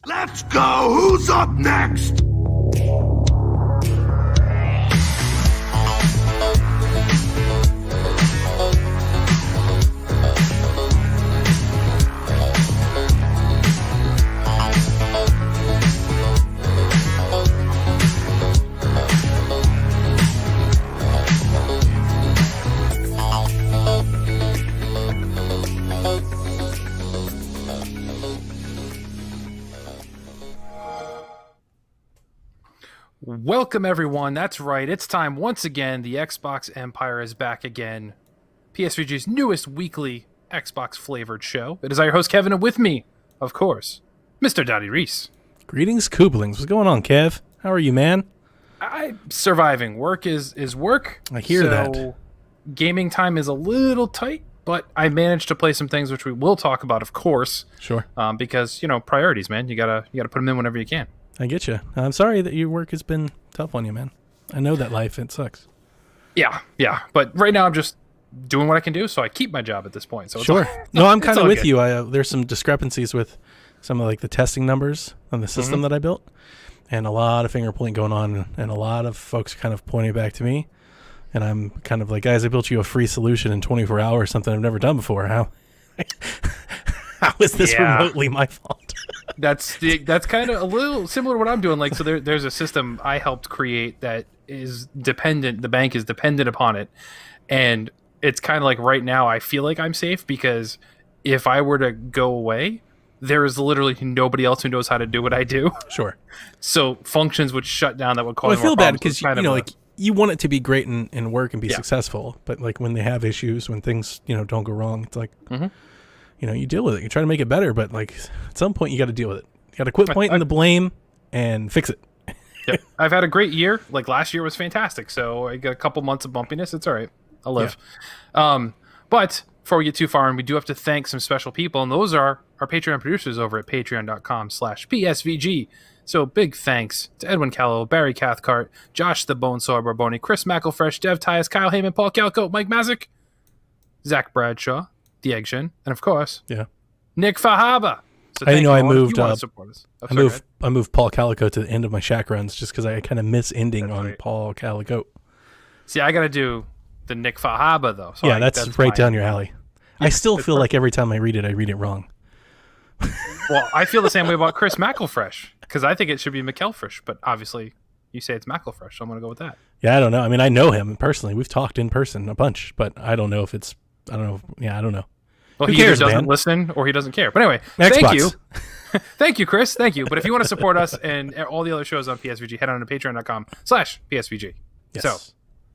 Let's go! Who's up next? Welcome, everyone. That's right. It's time once again. The Xbox Empire is back again. PSVG's newest weekly Xbox-flavored show. It is your host, Kevin, and with me, of course, Mr. Dottie Reese. Greetings, Kooplings. What's going on, Kev? How are you, man? I'm surviving. Work is work. I hear that. Gaming time is a little tight, but I managed to play some things which we will talk about, of course. Sure. Because, priorities, man. You gotta put them in whenever you can. I get you. I'm sorry that your work has been tough on you, man. I know that life, it sucks. Yeah. But right now I'm just doing what I can do, so I keep my job at this point. So sure. No, I'm kind of with you. There's some discrepancies with some of the testing numbers on the system that I built, and a lot of finger pointing going on, and a lot of folks kind of pointing back to me. And I'm kind of like, guys, I built you a free solution in 24 hours, something I've never done before. How is this remotely my fault? That's kind of a little similar to what I'm doing. So there's a system I helped create that is dependent. The bank is dependent upon it, and it's kind of like right now I feel like I'm safe because if I were to go away, there is literally nobody else who knows how to do what I do. Sure. So functions would shut down. That would cause. Well, I feel bad because you want it to be great in work and be successful, but when they have issues, when things don't go wrong, it's like. You deal with it. You try to make it better, but at some point you got to deal with it. You got to quit pointing the blame and fix it. Yep. I've had a great year. Last year was fantastic. So I got a couple months of bumpiness. It's all right. I'll live. Yeah. But before we get too far, and we do have to thank some special people, and those are our Patreon producers over at patreon.com/PSVG. So big thanks to Edwin Callow, Barry Cathcart, Josh the Bonesaw Barboni, Chris McElfresh, Dev Tyus, Kyle Heyman, Paul Calco, Mike Mazik, Zach Bradshaw, The Eggshin, and of course, Nick Fahaba. So I moved I moved Paul Calico to the end of my shack runs just because I kind of miss ending on Paul Calico. See, I got to do the Nick Fahaba though. So that's right down your alley. I still feel like every time I read it wrong. Well, I feel the same way about Chris McElfresh because I think it should be McElfresh, but obviously you say it's McElfresh, so I'm going to go with that. Yeah, I don't know. I mean, I know him personally. We've talked in person a bunch, but I don't know if it's. I don't know. Yeah, I don't know. Well, he either doesn't listen or he doesn't care. But anyway, Thank you. Thank you, Chris. Thank you. But if you want to support us and all the other shows on PSVG, head on to patreon.com/PSVG. Yes. So,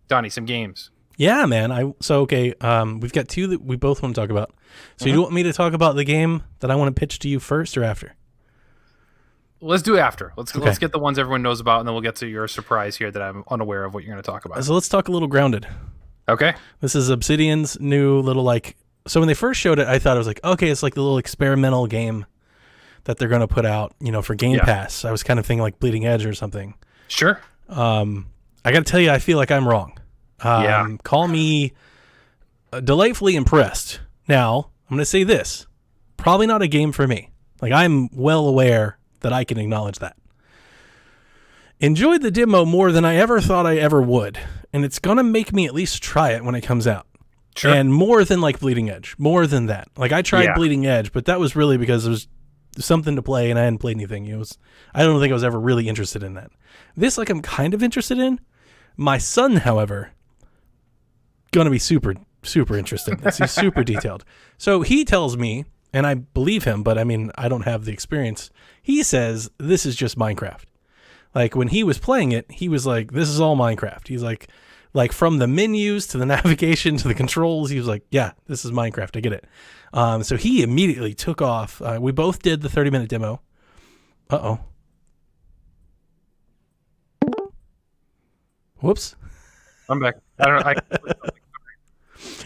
Donnie, some games. Yeah, man. We've got two that we both want to talk about. So you want me to talk about the game that I want to pitch to you first or after? Let's do it after. Let's get the ones everyone knows about, and then we'll get to your surprise here that I'm unaware of what you're going to talk about. So let's talk a little Grounded. Okay. This is Obsidian's new little so when they first showed it, I thought it was okay, it's like the little experimental game that they're going to put out, for Game Pass. I was kind of thinking like Bleeding Edge or something. Sure. I got to tell you, I feel like I'm wrong. Call me delightfully impressed. Now, I'm going to say this. Probably not a game for me. I'm well aware that I can acknowledge that. Enjoyed the demo more than I ever thought I ever would. And it's going to make me at least try it when it comes out. Sure. And more than Bleeding Edge. More than that. I tried Bleeding Edge, but that was really because it was something to play and I hadn't played anything. I don't think I was ever really interested in that. This, I'm kind of interested in. My son, however, going to be super, super interested in this. He's super detailed. So he tells me, and I believe him, but I don't have the experience. He says this is just Minecraft. When he was playing it, he was like, this is all Minecraft. He's like from the menus to the navigation to the controls, he was like, yeah, this is Minecraft. I get it. So he immediately took off. We both did the 30-minute demo. Uh-oh. Whoops. I'm back. I don't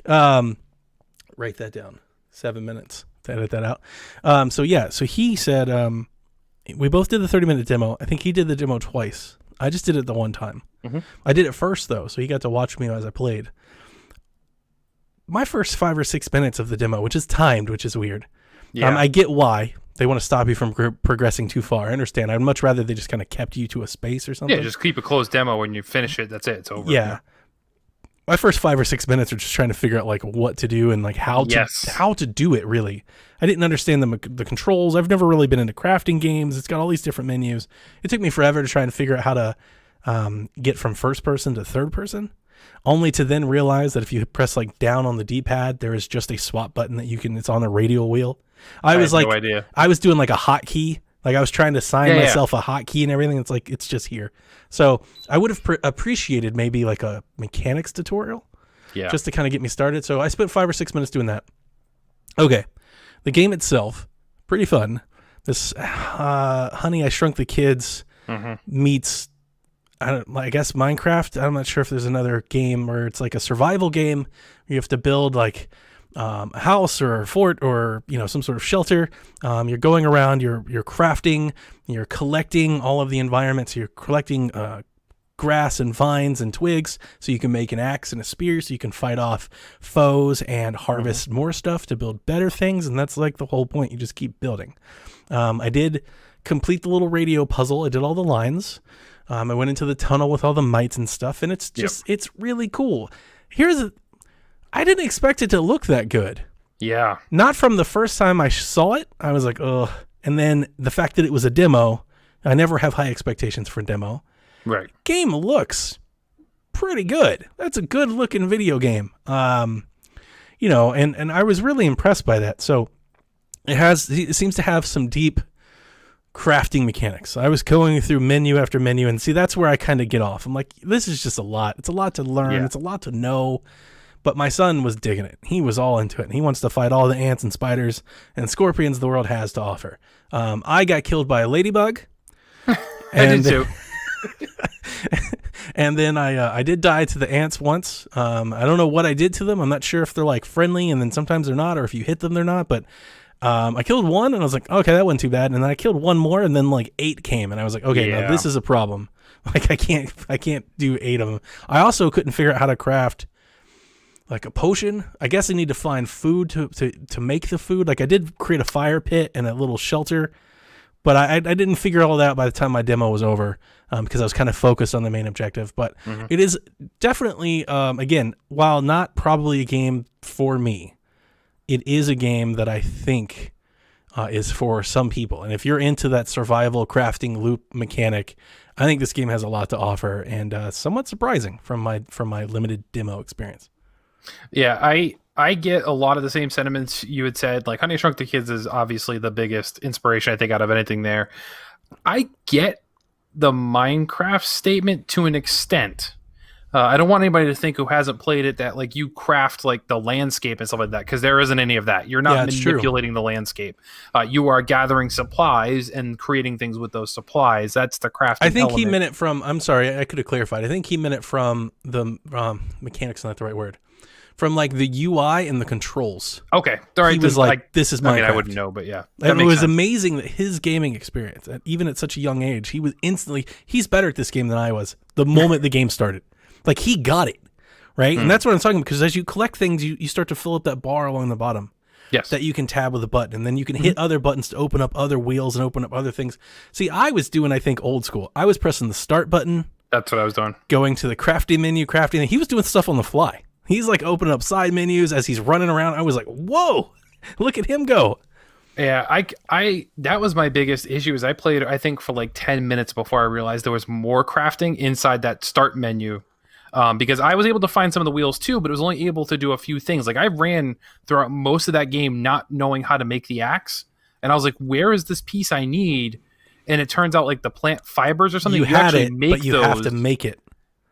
know. Write that down. 7 minutes to edit that out. So he said, we both did the 30-minute demo. I think he did the demo twice. I just did it the one time. Mm-hmm. I did it first, though, so he got to watch me as I played. My first 5 or 6 minutes of the demo, which is timed, which is weird. Yeah. I get why. they want to stop you from progressing too far. I understand. I'd much rather they just kind of kept you to a space or something. Yeah, just keep a closed demo. When you finish it, that's it. It's over. Yeah. My first 5 or 6 minutes are just trying to figure out like what to do and like how to do it. Really, I didn't understand the controls. I've never really been into crafting games. It's got all these different menus. It took me forever to try and figure out how to get from first person to third person, only to then realize that if you press like down on the D-pad, there is just a swap button that you can. It's on a radial wheel. I was like, no idea. I was doing like a hotkey. Like I was trying to assign myself a hotkey and everything. It's like, it's just here. So I would have appreciated maybe like a mechanics tutorial just to kind of get me started. So I spent 5 or 6 minutes doing that. Okay. The game itself, pretty fun. This Honey, I Shrunk the Kids meets, I guess Minecraft. I'm not sure if there's another game where it's like a survival game. You have to build like a house or a fort or, you know, some sort of shelter. You're going around, you're crafting, you're collecting all of the environments. You're collecting grass and vines and twigs so you can make an axe and a spear so you can fight off foes and harvest more stuff to build better things. And that's like the whole point. You just keep building. I did complete the little radio puzzle. I did all the lines. I went into the tunnel with all the mites and stuff, and it's just, it's really cool. I didn't expect it to look that good. Yeah. Not from the first time I saw it. I was like, ugh. And then the fact that it was a demo, I never have high expectations for a demo. Right. Game looks pretty good. That's a good looking video game. You know, and I was really impressed by that. So it seems to have some deep crafting mechanics. I was going through menu after menu, and see, that's where I kind of get off. I'm like, this is just a lot. It's a lot to learn. Yeah. It's a lot to know. But my son was digging it. He was all into it. And he wants to fight all the ants and spiders and scorpions the world has to offer. I got killed by a ladybug. I did too. And then I did die to the ants once. I don't know what I did to them. I'm not sure if they're like friendly and then sometimes they're not, or if you hit them, they're not. But I killed one and I was like, okay, that wasn't too bad. And then I killed one more and then like 8 came. And I was like, okay, now this is a problem. Like I can't do 8 of them. I also couldn't figure out how to craft like a potion. I guess I need to find food to make the food. Like I did create a fire pit and a little shelter, but I didn't figure all that out by the time my demo was over because I was kind of focused on the main objective. But it is definitely, again, while not probably a game for me, it is a game that I think is for some people. And if you're into that survival crafting loop mechanic, I think this game has a lot to offer and somewhat surprising from my limited demo experience. Yeah, I get a lot of the same sentiments you had said. Like Honey, I Shrunk the Kids is obviously the biggest inspiration I think out of anything there. I get the Minecraft statement to an extent. I don't want anybody to think who hasn't played it that like you craft like the landscape and stuff like that, because there isn't any of that. You're not manipulating the landscape. You are gathering supplies and creating things with those supplies. That's the crafting I think element. He meant it from, I'm sorry, I could have clarified. I think he meant it from the mechanics, not the right word. From like the UI and the controls. Okay. All right. He was like, this is Minecraft. I mean, I wouldn't know, but yeah. It was amazing that his gaming experience, even at such a young age, he's better at this game than I was the moment the game started. Like he got it, right? And that's what I'm talking about, because as you collect things, you start to fill up that bar along the bottom. Yes. That you can tab with a button, and then you can hit other buttons to open up other wheels and open up other things. See, I was doing, I think, old school. I was pressing the start button. That's what I was doing. Going to the crafting menu, crafting. He was doing stuff on the fly. He's like opening up side menus as he's running around. I was like, whoa, look at him go. Yeah, I that was my biggest issue is I played, I think, for like 10 minutes before I realized there was more crafting inside that start menu. Because I was able to find some of the wheels too, but it was only able to do a few things. Like I ran throughout most of that game not knowing how to make the axe. And I was like, where is this piece I need? And it turns out like the plant fibers or something. You had it, but you have to make it.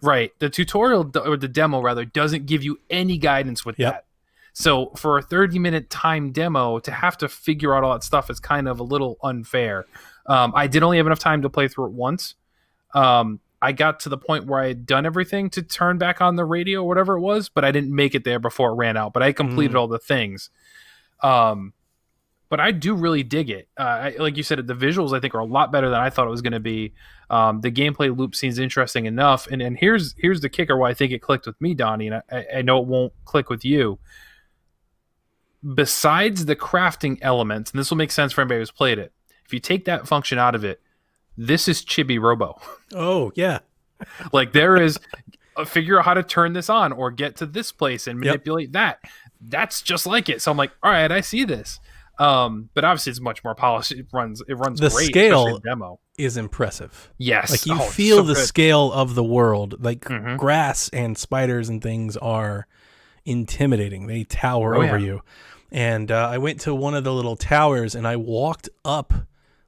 Right. The tutorial or the demo rather doesn't give you any guidance with that. So for a 30-minute time demo to have to figure out all that stuff is kind of a little unfair. I did only have enough time to play through it once. I got to the point where I had done everything to turn back on the radio or whatever it was, but I didn't make it there before it ran out. But I completed all the things. But I do really dig it. Like you said, the visuals I think are a lot better than I thought it was going to be. The gameplay loop seems interesting enough. And here's the kicker why I think it clicked with me, Donnie, and I know it won't click with you. besides the crafting elements, and this will make sense for anybody who's played it, if you take that function out of it, this is Chibi Robo. Oh, yeah. Like there is figure out how to turn this on or get to this place and manipulate that. That's just like it. So I'm like, all right, I see this. But obviously it's much more polished. It runs the great. Scale demo is impressive. Yes. Like you feel the scale of the world. Like grass and spiders and things are intimidating. They tower over you. And I went to one of the little towers and I walked up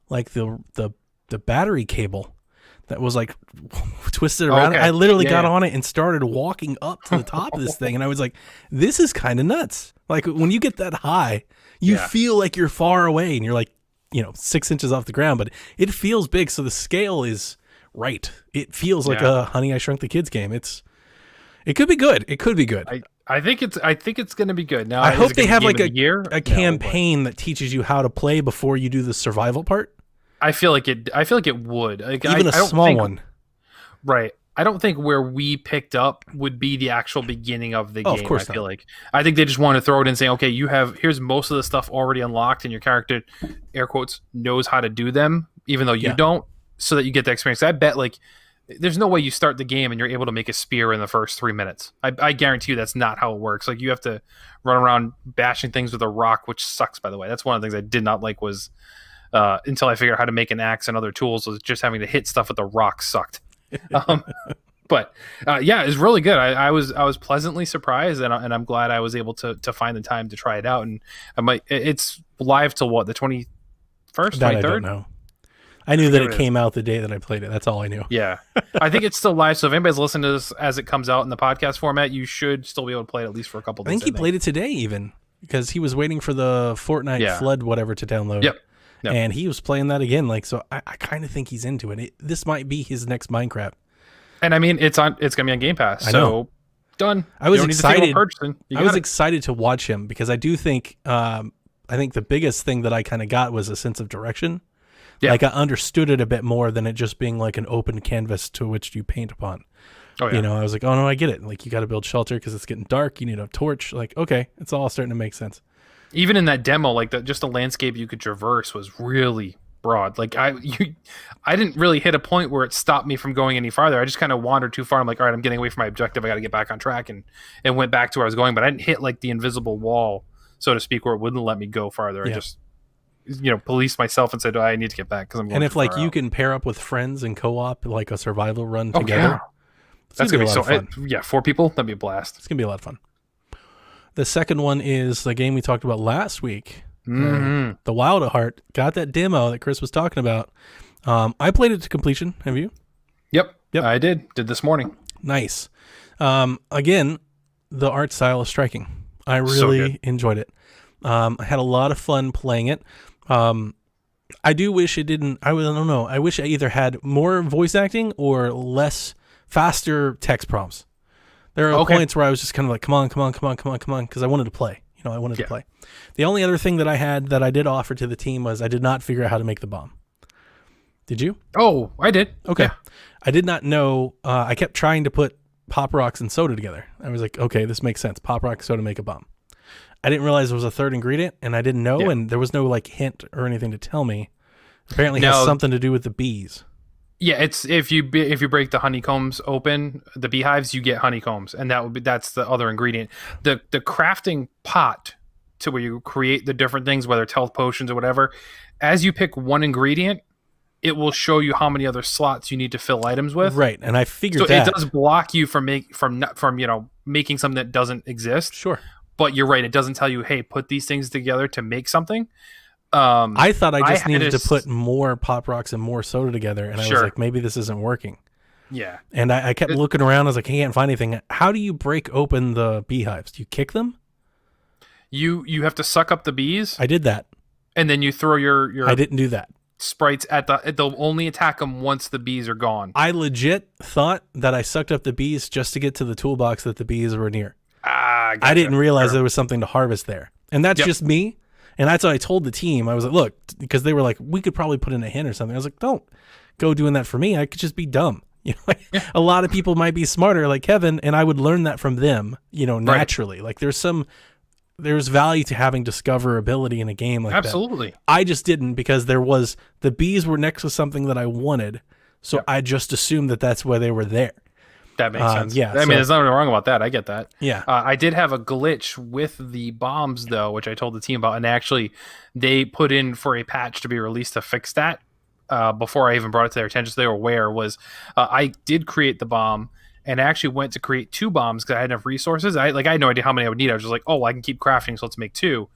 like the battery cable that was like twisted around. I literally got on it and started walking up to the top of this thing. And I was like, this is kind of nuts. Like when you get that high, you feel like you're far away and you're like, 6 inches off the ground, but it feels big. So the scale is right. It feels like a Honey, I Shrunk the Kids game. It could be good. It could be good. I think it's going to be good. Now I hope they have like a campaign that teaches you how to play before you do the survival part. I feel like it would. Like, even a small one. Right. I don't think where we picked up would be the actual beginning of the game. Of course I feel like I think they just want to throw it in, saying, okay, here's most of the stuff already unlocked, and your character, air quotes, knows how to do them, even though you don't, so that you get the experience. I bet like there's no way you start the game and you're able to make a spear in the first 3 minutes. I guarantee you that's not how it works. Like you have to run around bashing things with a rock, which sucks, by the way. That's one of the things I did not like was until I figured out how to make an axe and other tools, was just having to hit stuff with a rock sucked. But it's really good. I was pleasantly surprised, and I'm glad I was able to find the time to try it out. And it's live till what, the 21st, 23rd? I don't know. I knew that it came out the day that I played it. That's all I knew. Yeah, I think it's still live. So if anybody's listening to this as it comes out in the podcast format, you should still be able to play it at least for a couple days. I think he played it today, even because he was waiting for the Fortnite Flood whatever to download. Yep. And he was playing that again. Like, so I kind of think he's into it. This might be his next Minecraft. And I mean, it's gonna be on Game Pass. I know. Done. I was excited. Excited to watch him because I do think I think the biggest thing that I kind of got was a sense of direction. Yeah. Like I understood it a bit more than it just being like an open canvas to which you paint upon. Oh, yeah. I was like, oh no, I get it. Like you got to build shelter because it's getting dark. You need a torch. Like, okay, it's all starting to make sense. Even in that demo, like just the landscape you could traverse was really broad. Like I didn't really hit a point where it stopped me from going any farther. I just kind of wandered too far. I'm like, all right, I'm getting away from my objective. I got to get back on track, and went back to where I was going. But I didn't hit like the invisible wall, so to speak, where it wouldn't let me go farther. I just policed myself and said, oh, I need to get back because I'm going. And if like you can pair up with friends and co-op like a survival run together, that's gonna be so fun. 4 people, that'd be a blast. It's gonna be a lot of fun. The second one is the game we talked about last week. The Wild at Heart. Got that demo that Chris was talking about. I played it to completion. Have you? Yep. I did this morning. Nice. Again, the art style is striking. I really enjoyed it. I had a lot of fun playing it. I do wish it didn't. I don't know. I wish I either had more voice acting or faster text prompts. There are points where I was just kind of like, come on, because I wanted to play. I wanted to play. The only other thing that I had that I did offer to the team was I did not figure out how to make the bomb. Did you? Oh, I did. Okay. Yeah. I did not know. I kept trying to put Pop Rocks and soda together. I was like, okay, this makes sense. Pop Rock, soda, make a bomb. I didn't realize there was a third ingredient, and I didn't know, and there was no like hint or anything to tell me. Apparently, it has something to do with the bees. Yeah, it's if you break the honeycombs open, the beehives, you get honeycombs, and that's the other ingredient. The crafting pot to where you create the different things, whether it's health potions or whatever. As you pick one ingredient, it will show you how many other slots you need to fill items with. Right, and I figured so it does block you from making something that doesn't exist. Sure, but you're right; it doesn't tell you, hey, put these things together to make something. I thought I just needed to put more Pop Rocks and more soda together, and I was like, maybe this isn't working. Yeah. And I kept looking around. I was like, I can't find anything. How do you break open the beehives? Do you kick them? You have to suck up the bees. I did that. And then you throw your I didn't do that. Sprites they'll only attack them once the bees are gone. I legit thought that I sucked up the bees just to get to the toolbox that the bees were near. Gotcha. I didn't realize there was something to harvest there. And that's just me. And that's what I told the team. I was like, look, because they were like, we could probably put in a hint or something. I was like, don't go doing that for me. I could just be dumb. A lot of people might be smarter like Kevin, and I would learn that from them, naturally. Right. Like there's some there's value to having discoverability in a game like that. Absolutely. I just didn't, because the bees were next to something that I wanted, so I just assumed that that's why they were there. That makes sense. Yeah, I mean, there's nothing wrong about that. I get that. Yeah. I did have a glitch with the bombs, though, which I told the team about. And actually, they put in for a patch to be released to fix that before I even brought it to their attention. So they were aware I did create the bomb, and I actually went to create 2 bombs because I had enough resources. I had no idea how many I would need. I was just like, oh, I can keep crafting, so let's make 2.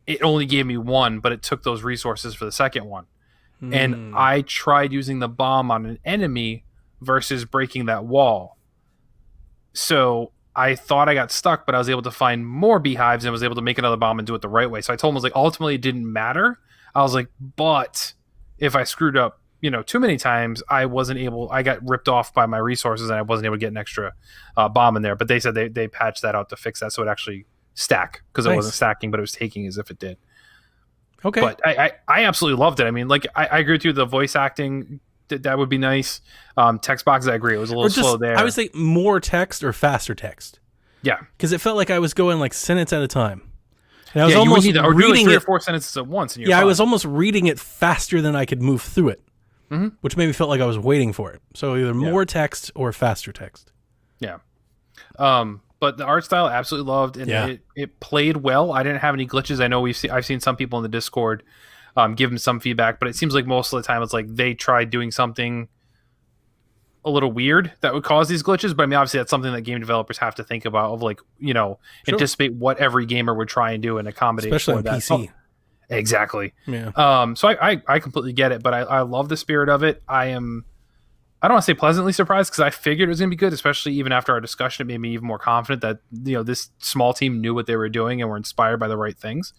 It only gave me 1, but it took those resources for the second one. And I tried using the bomb on an enemy versus breaking that wall. So I thought I got stuck, but I was able to find more beehives and was able to make another bomb and do it the right way. So I told him, I was like, ultimately it didn't matter. I was like, but if I screwed up, too many times, I got ripped off by my resources and I wasn't able to get an extra bomb in there. But they said they patched that out to fix that so it actually stack, because it wasn't stacking, but it was taking as if it did. Okay. But I absolutely loved it. I mean, like, I agree with you. The voice acting, that would be nice. Text boxes, I agree. It was a little slow there. I would say more text or faster text. Yeah. Because it felt like I was going like sentence at a time. And I was you almost would need reading 3 it, or 4 sentences at once. And I was almost reading it faster than I could move through it, which made me feel like I was waiting for it. So either more text or faster text. Yeah. But the art style, absolutely loved, and it played well. I didn't have any glitches. I know I've seen some people in the Discord give them some feedback, but it seems like most of the time it's like they tried doing something a little weird that would cause these glitches. But I mean, obviously that's something that game developers have to think about, of like, anticipate what every gamer would try and do and accommodate, especially on that. PC. Oh, exactly. Yeah. So I completely get it, but I love the spirit of it. I don't want to say pleasantly surprised, because I figured it was going to be good, especially even after our discussion. It made me even more confident that this small team knew what they were doing and were inspired by the right things.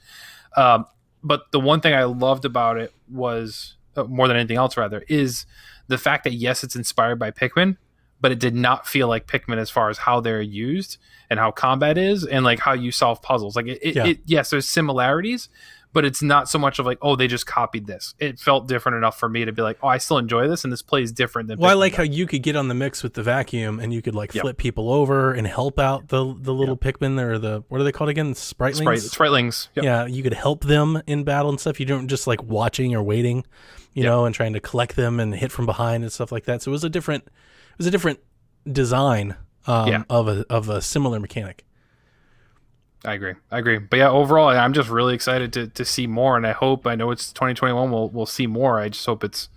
But the one thing I loved about it was, more than anything else rather, is the fact that yes, it's inspired by Pikmin, but it did not feel like Pikmin as far as how they're used and how combat is and like how you solve puzzles. Like yes, there's similarities, but it's not so much of like, oh, they just copied this. It felt different enough for me to be like, oh, I still enjoy this, and this plays different than. Well, I like how you could get on the mix with the vacuum, and you could like flip people over and help out the little Pikmin, or the, what are they called again? Spritelings. Spritelings. Yep. Yeah, you could help them in battle and stuff. You don't just like watching or waiting, and trying to collect them and hit from behind and stuff like that. So it was a different design of a similar mechanic. I agree. But yeah, overall, I'm just really excited to see more, and I know it's 2021. We'll see more. I just hope it's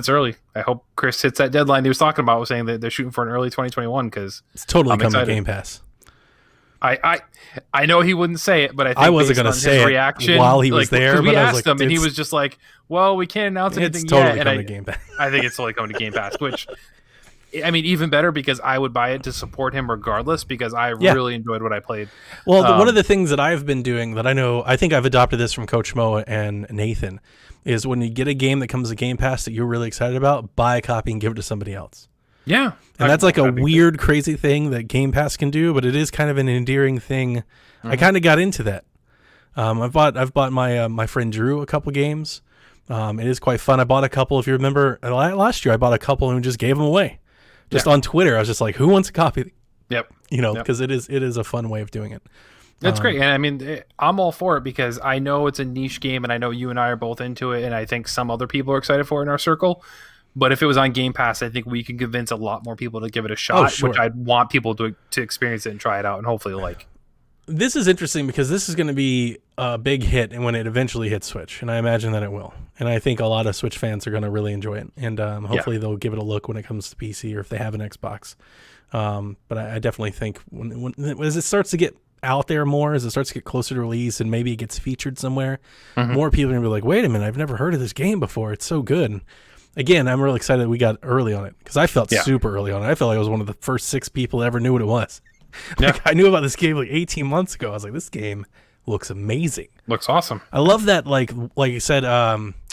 early. I hope Chris hits that deadline he was talking about, was saying that they're shooting for an early 2021, because it's totally coming to Game Pass. I know he wouldn't say it, but I think I wasn't going to say it reaction while he was there. We asked him, and he was just like, "Well, we can't announce anything it's totally yet." Coming to Game Pass. I think it's totally coming to Game Pass, which, I mean, even better, because I would buy it to support him regardless, because I really enjoyed what I played. Well, one of the things that I've been doing that I think I've adopted this from Coach Mo and Nathan, is when you get a game that comes to Game Pass that you're really excited about, buy a copy and give it to somebody else. Yeah. And that's like a weird, crazy thing that Game Pass can do, but it is kind of an endearing thing. Mm-hmm. I kind of got into that. I've bought my friend Drew a couple games. It is quite fun. I bought a couple, if you remember, last year I bought a couple and just gave them away. Just on Twitter, I was just like, "Who wants a copy?" Yep. Because it is a fun way of doing it. That's great, and I mean, I'm all for it, because I know it's a niche game, and I know you and I are both into it, and I think some other people are excited for it in our circle. But if it was on Game Pass, I think we can convince a lot more people to give it a shot, which I'd want people to experience it and try it out and hopefully like. This is interesting, because this is going to be a big hit, and when it eventually hits Switch, and I imagine that it will. And I think a lot of Switch fans are going to really enjoy it, and hopefully they'll give it a look when it comes to PC, or if they have an Xbox. But I definitely think as it starts to get out there more, as it starts to get closer to release, and maybe it gets featured somewhere, more people are going to be like, "Wait a minute, I've never heard of this game before. It's so good." And again, I'm really excited that we got early on it, because I felt super early on it. I felt like I was one of the first 6 people that ever knew what it was. I knew about this game like 18 months ago. I was like, this game looks amazing. Looks awesome. I love that, like you said,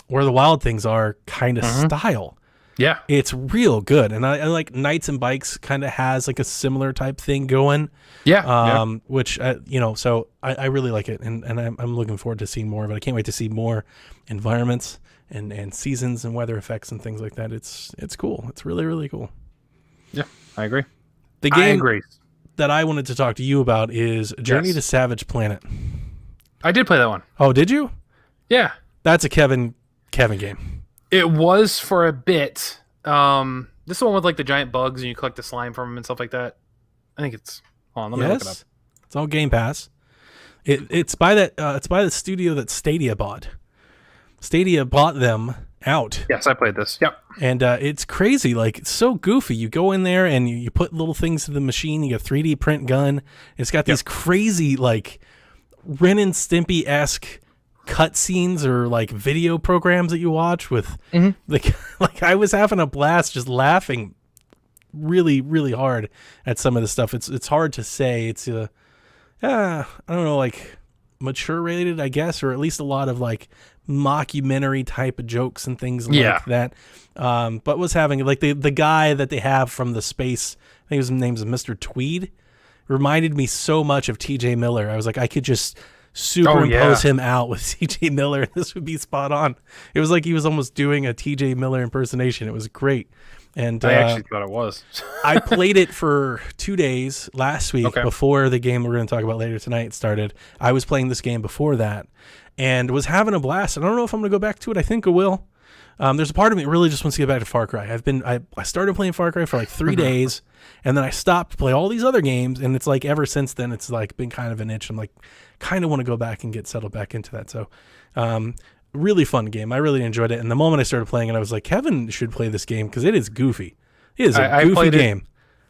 Where the Wild Things Are kind of style. Yeah. It's real good. And I like Knights and Bikes kind of has like a similar type thing going. Yeah. Which, so I really like it. And I'm looking forward to seeing more of it. I can't wait to see more environments and seasons and weather effects and things like that. It's cool. It's really, really cool. Yeah, I agree. The game, I agree. that I wanted to talk to you about is Journey to Savage Planet. I did play that one. Oh, did you? Yeah. That's a Kevin game. It was for a bit. This is the one with like the giant bugs and you collect the slime from them and stuff like that. I think it's. Hold on, let me look it up. It's on Game Pass. It's by the studio that Stadia bought. Stadia bought them out. Yes, I played this. Yep. And it's crazy. Like, it's so goofy. You go in there and you put little things in the machine. You get a 3D print gun. It's got these crazy, like, Ren and Stimpy-esque cutscenes or, like, video programs that you watch with... Like, I was having a blast just laughing really, really hard at some of the stuff. It's hard to say. It's, I don't know, like, mature rated, I guess, or at least a lot of, like, mockumentary type of jokes and things like that. But was having like the guy that they have from the space, I think his name's Mr. Tweed, reminded me so much of TJ Miller. I was like, I could just superimpose him out with TJ Miller and this would be spot on. It was like he was almost doing a TJ Miller impersonation. It was great. And I actually thought it was. I played it for 2 days last week before the game we're going to talk about later tonight started. I was playing this game before that and was having a blast. I don't know if I'm going to go back to it. I think I will. There's a part of me that really just wants to get back to Far Cry. I started playing Far Cry for like 3 days and then I stopped to play all these other games. And it's like ever since then, it's like been kind of an itch. I'm like, kind of want to go back and get settled back into that. So, really fun game. I really enjoyed it. And the moment I started playing it, I was like, Kevin should play this game because it is goofy. It is a goofy game.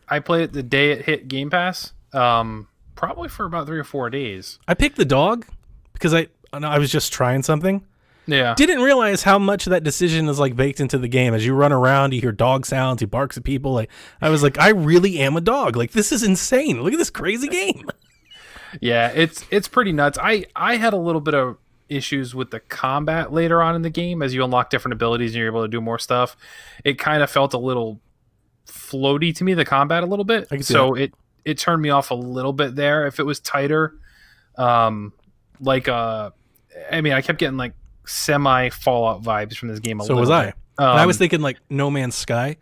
I played it the day it hit Game Pass, probably for about 3 or 4 days. I picked the dog because I was just trying something. Yeah. Didn't realize how much of that decision is like baked into the game. As you run around, you hear dog sounds, he barks at people. Like I was like, I really am a dog. Like this is insane. Look at this crazy game. Yeah, it's pretty nuts. I had a little bit of issues with the combat later on in the game as you unlock different abilities and you're able to do more stuff. It kind of felt a little floaty to me, the combat a little bit. So it turned me off a little bit there. If it was tighter, I kept getting like semi Fallout vibes from this game a little bit. So was I. I was thinking like No Man's Sky.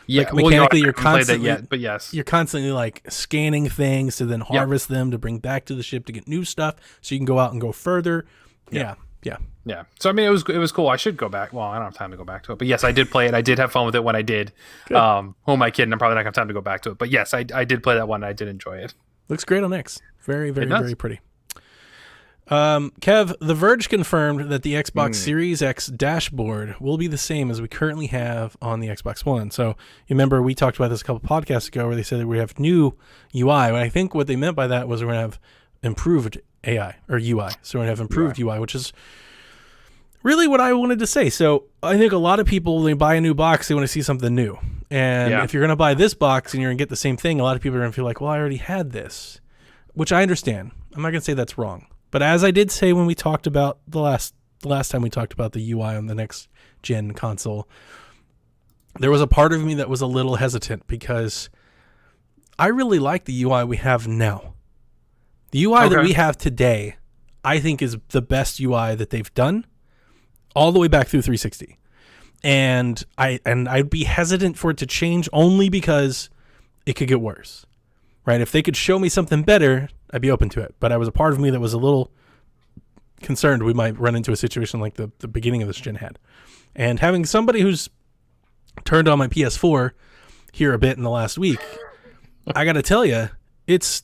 Yeah, like mechanically, you're constantly yet, but yes, you're constantly like scanning things to then harvest them to bring back to the ship to get new stuff, so you can go out and go further. Yeah. So I mean, it was cool. I should go back. Well, I don't have time to go back to it, but yes, I did play it. I did have fun with it when I did. Who am I kidding? I'm probably not gonna have time to go back to it, but yes, I did play that one. And I did enjoy it. Looks great on X. Very, very, very pretty. Kev, The Verge confirmed that the Xbox Series X dashboard will be the same as we currently have on the Xbox One. So you remember we talked about this a couple podcasts ago where they said that we have new UI. And I think what they meant by that was we're going to have improved AI or UI. So we're going to have improved UI, which is really what I wanted to say. So I think a lot of people, when they buy a new box, they want to see something new. And if you're going to buy this box and you're going to get the same thing, a lot of people are going to feel like, well, I already had this, which I understand. I'm not going to say that's wrong. But as I did say when we talked about the last time we talked about the UI on the next gen console, there was a part of me that was a little hesitant because I really like the UI we have now. The UI that we have today, I think, is the best UI that they've done all the way back through 360. And I'd be hesitant for it to change only because it could get worse. Right? If they could show me something better, I'd be open to it. But I was a part of me that was a little concerned we might run into a situation like the beginning of this gen had. And having somebody who's turned on my PS4 here a bit in the last week, I got to tell you,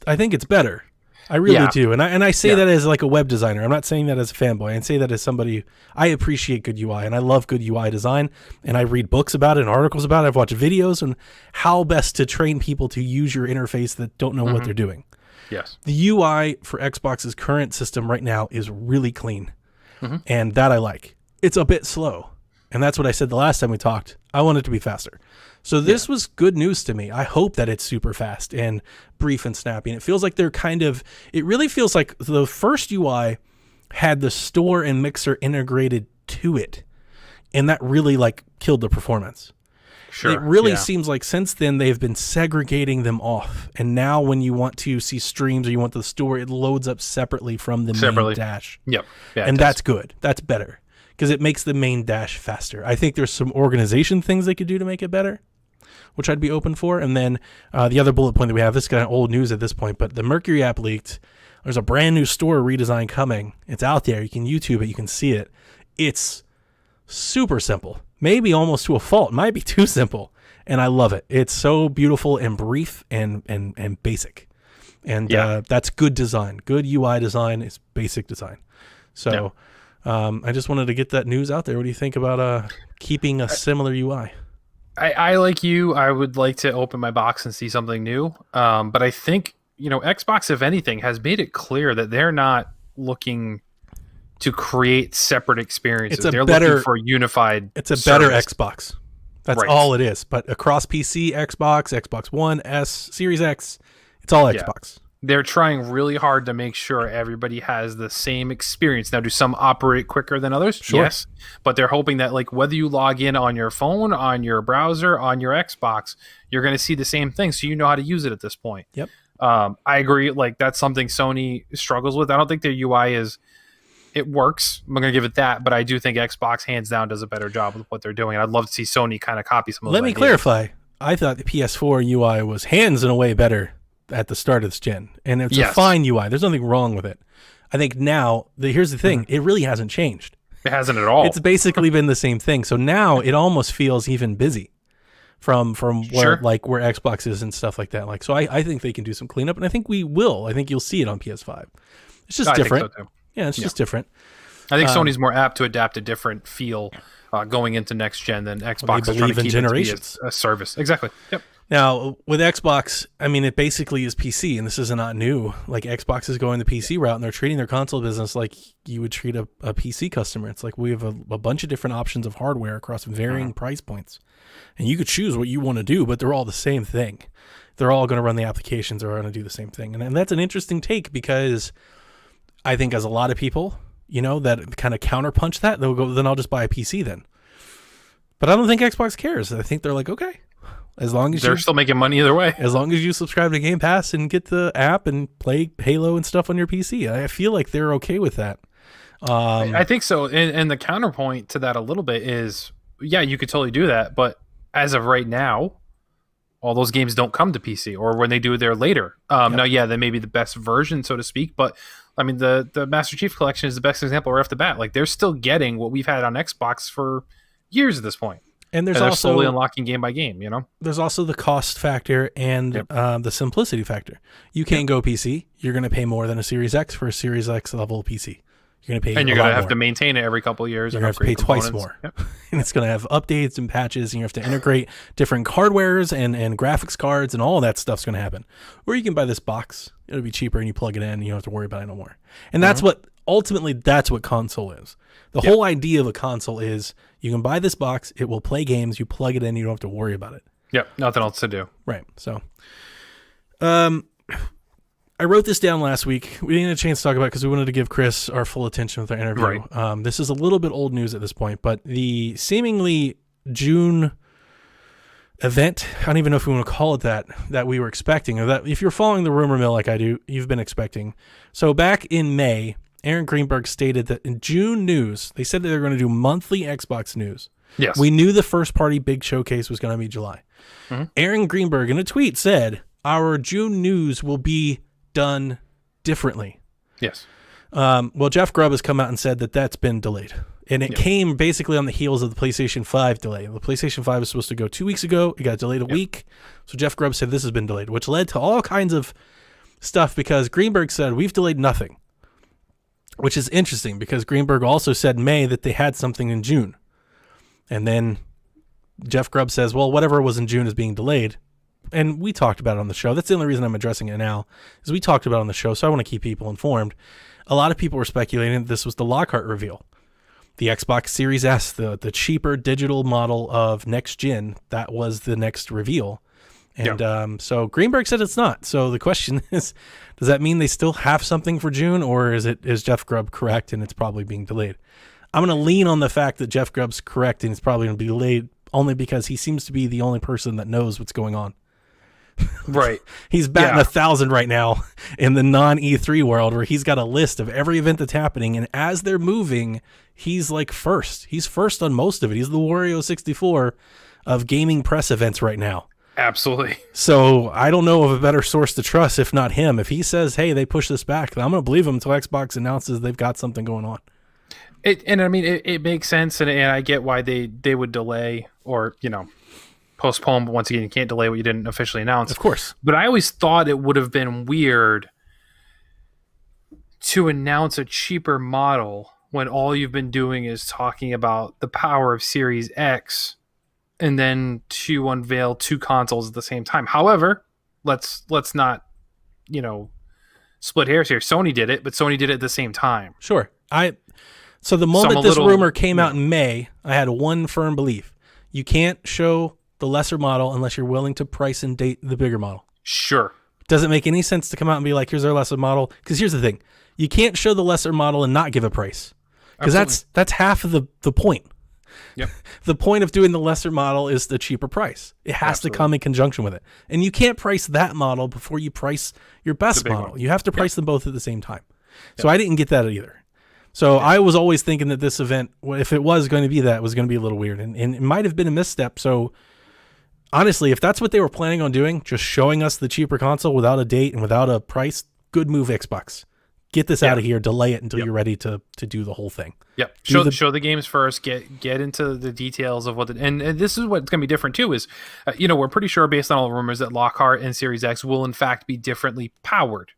I think it's better. I really do. And I say that as like a web designer. I'm not saying that as a fanboy. I say that as somebody, I appreciate good UI and I love good UI design and I read books about it and articles about it. I've watched videos on how best to train people to use your interface that don't know what they're doing. Yes. The UI for Xbox's current system right now is really clean. And that I like. It's a bit slow. And that's what I said the last time we talked. I want it to be faster. So this was good news to me. I hope that it's super fast and brief and snappy. And it feels like it really feels like the first UI had the store and mixer integrated to it. And that really like killed the performance. Sure. It really seems like since then they've been segregating them off. And now when you want to see streams or you want the store, it loads up separately from the main dash. Yep. Yeah, and that's good. That's better because it makes the main dash faster. I think there's some organization things they could do to make it better. which I'd be open for. And then the other bullet point that we have, this is kind of old news at this point, but the Mercury app leaked. There's a brand new store redesign coming. It's out there. You can YouTube it. You can see it. It's super simple, maybe almost to a fault. It might be too simple, and I love it. It's so beautiful and brief and basic, and that's good design. Good UI design is basic design. So I just wanted to get that news out there. What do you think about keeping a similar UI? I like you. I would like to open my box and see something new, but I think Xbox, if anything, has made it clear that they're not looking to create separate experiences. They're looking for a unified It's a better Xbox. That's all it is. But across PC, Xbox One, S, Series X, it's all Xbox. They're trying really hard to make sure everybody has the same experience. Now, do some operate quicker than others? Sure. Yes. But they're hoping that whether you log in on your phone, on your browser, on your Xbox, you're going to see the same thing, so you know how to use it at this point. Yep. I agree. That's something Sony struggles with. I don't think their UI it works. I'm going to give it that, but I do think Xbox hands down does a better job with what they're doing. I'd love to see Sony kind of copy some of those Let me clarify. I thought the PS4 UI was hands and away better at the start of this gen, and it's a fine UI. There's nothing wrong with it. I think now, here's the thing. It really hasn't changed. It hasn't at all. It's basically been the same thing. So now it almost feels even busy from where where Xbox is and stuff like that. So I think they can do some cleanup, and I think we will. I think you'll see it on PS5. It's just different. I think so too. Yeah, it's just different. I think Sony's more apt to adapt a different feel going into next gen than Xbox is trying to keep generations. It to be a service. Exactly. Yep. Now, with Xbox, I mean, it basically is PC, and this is not new. Xbox is going the PC route, and they're treating their console business like you would treat a PC customer. It's like we have a bunch of different options of hardware across varying price points, and you could choose what you want to do, but they're all the same thing. They're all going to run the applications or are going to do the same thing, and that's an interesting take because I think as a lot of people, that kind of counterpunch that, they'll go, then I'll just buy a PC then. But I don't think Xbox cares. I think they're like, okay. As long as they're still making money either way. As long as you subscribe to Game Pass and get the app and play Halo and stuff on your PC, I feel like they're okay with that. I think so. And the counterpoint to that a little bit is, you could totally do that. But as of right now, all those games don't come to PC, or when they do, they're later. Now, they may be the best version, so to speak. But I mean, the Master Chief Collection is the best example right off the bat. They're still getting what we've had on Xbox for years at this point. And they're also slowly unlocking game by game, There's also the cost factor and the simplicity factor. You can't go PC. You're going to pay more than a Series X for a Series X level PC. You're going to pay, and you're going to have to maintain it every couple of years. You're going to have to pay twice more, and it's going to have updates and patches, and you have to integrate different hardwares and graphics cards, and all of that stuff's going to happen. Or you can buy this box; it'll be cheaper, and you plug it in, and you don't have to worry about it no more. And that's what that's what console is. The whole idea of a console is you can buy this box, it will play games, you plug it in, you don't have to worry about it. Yep, nothing else to do. Right. So, I wrote this down last week. We didn't get a chance to talk about it because we wanted to give Chris our full attention with our interview. Right. This is a little bit old news at this point, but the seemingly June event, I don't even know if we want to call it that we were expecting, or that if you're following the rumor mill like I do, you've been expecting. So back in May, Aaron Greenberg stated that in June news, they said that they're going to do monthly Xbox news. Yes. We knew the first party big showcase was going to be July. Aaron Greenberg in a tweet said, our June news will be done differently. Yes. Well, Jeff Grubb has come out and said that that's been delayed. And it came basically on the heels of the PlayStation 5 delay. The PlayStation 5 was supposed to go 2 weeks ago. It got delayed a week. So Jeff Grubb said this has been delayed, which led to all kinds of stuff because Greenberg said, we've delayed nothing. Which is interesting because Greenberg also said in May that they had something in June. And then Jeff Grubb says, well, whatever was in June is being delayed. And we talked about it on the show. That's the only reason I'm addressing it now, is we talked about it on the show, so I want to keep people informed. A lot of people were speculating that this was the Lockhart reveal. The Xbox Series S, the cheaper digital model of next gen, that was the next reveal. And so Greenberg said it's not. So the question is, does that mean they still have something for June, or is Jeff Grubb correct and it's probably being delayed? I'm going to lean on the fact that Jeff Grubb's correct and it's probably going to be delayed only because he seems to be the only person that knows what's going on. Right. He's batting 1,000 right now in the non-E3 world, where he's got a list of every event that's happening, and as they're moving, he's like first. He's first on most of it. He's the Wario 64 of gaming press events right now. Absolutely. So I don't know of a better source to trust if not him. If he says, hey, they push this back, I'm going to believe him until Xbox announces they've got something going on. It makes sense, and I get why they would delay or, postpone, but once again, you can't delay what you didn't officially announce. Of course. But I always thought it would have been weird to announce a cheaper model when all you've been doing is talking about the power of Series X and then to unveil two consoles at the same time. However, let's not, split hairs here. Sony did it, but Sony did it at the same time. Sure. So the moment this rumor came out in May, I had one firm belief. You can't show the lesser model unless you're willing to price and date the bigger model. Sure. Doesn't make any sense to come out and be like, here's our lesser model. Because here's the thing. You can't show the lesser model and not give a price. Because that's half of the point. Yep. The point of doing the lesser model is the cheaper price. It has to come in conjunction with it. And you can't price that model before you price your best model. One. You have to price them both at the same time. So I didn't get that either. So I was always thinking that this event, if it was going to be that, was going to be a little weird. And it might have been a misstep. So honestly, if that's what they were planning on doing, just showing us the cheaper console without a date and without a price, good move, Xbox. Get this out of here. Delay it until you're ready to do the whole thing. Yep. Show the games first. Get into the details of what. And this is what's going to be different too. Is we're pretty sure based on all the rumors that Lockhart and Series X will in fact be differently powered,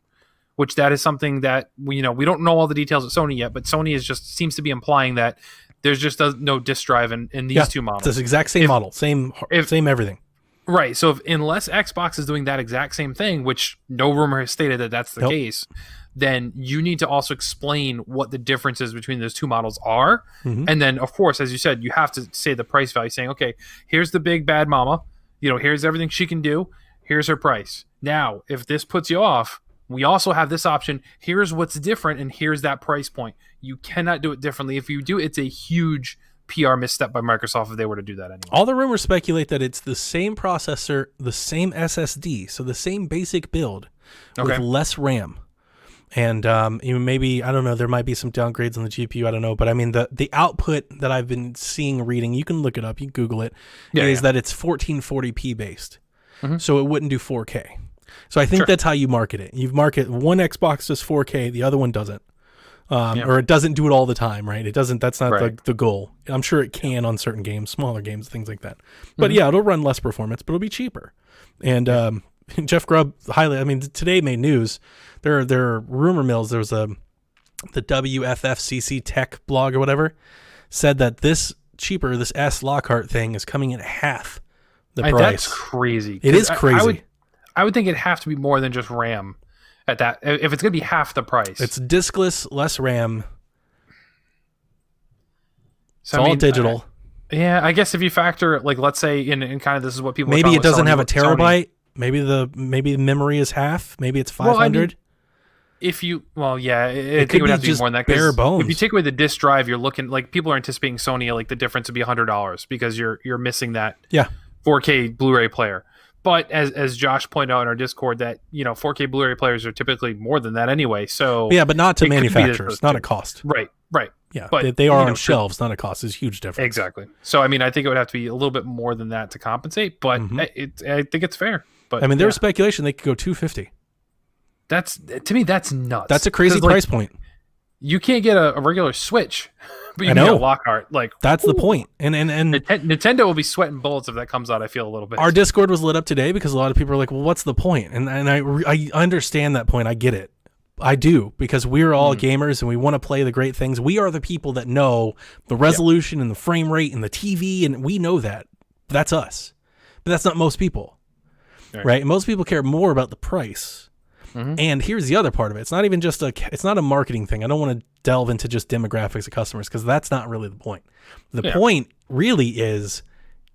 which that is something that we don't know all the details at Sony yet, but Sony seems to be implying that there's just no disk drive in these two models. It's the exact same model, same everything. Right. So unless Xbox is doing that exact same thing, which no rumor has stated that that's the case, then you need to also explain what the differences between those two models are. Mm-hmm. And then, of course, as you said, you have to say the price value, saying, okay, here's the big bad mama. Here's everything she can do. Here's her price. Now, if this puts you off, we also have this option. Here's what's different, and here's that price point. You cannot do it differently. If you do, it's a huge PR misstep by Microsoft if they were to do that anyway. All the rumors speculate that it's the same processor, the same SSD, so the same basic build with less RAM. And maybe, I don't know, there might be some downgrades on the GPU, I don't know. But I mean, the output that I've been reading, you can look it up, you can Google it, is that it's 1440p based. Mm-hmm. So it wouldn't do 4K. So I think that's how you market it. You market one Xbox does 4K, the other one doesn't. Or it doesn't do it all the time, right? It doesn't. That's not the goal. I'm sure it can on certain games, smaller games, things like that. But it'll run less performance, but it'll be cheaper. And Jeff Grubb today made news. There are rumor mills. There was the WFFCC Tech blog or whatever said that this S Lockhart thing is coming in at half the price. That's crazy. It is crazy. I would think it'd have to be more than just RAM. At that, if it's going to be half the price, it's diskless, less RAM. It's all digital. I guess if you factor, like, let's say in kind of this is what people maybe it doesn't have a terabyte. Sony. Maybe the memory is half. Maybe it's 500. It would have to be more than that. Bare bones. If you take away the disk drive, you're looking like people are anticipating Sony like the difference would be $100 because you're missing that 4K Blu-ray player. But as Josh pointed out in our Discord, that 4K Blu-ray players are typically more than that anyway. So but not to manufacturers, not a cost. Right. Yeah, but they are on shelves, not a cost. There's a huge difference. Exactly. So I think it would have to be a little bit more than that to compensate. But I think it's fair. But there's speculation they could go $250. To me, that's nuts. That's a crazy price point. You can't get a regular Switch, but you can get a Lockhart. That's the point. And Nintendo will be sweating bullets if that comes out. I feel a little bit. Our Discord was lit up today because a lot of people are like, "Well, what's the point?" And I understand that point. I get it. I do, because we're all gamers and we want to play the great things. We are the people that know the resolution and the frame rate and the TV, and we know that. That's us. But that's not most people, right? Most people care more about the price. Mm-hmm. And here's the other part of it. It's not even just it's not a marketing thing. I don't want to delve into just demographics of customers because that's not really the point. The point really is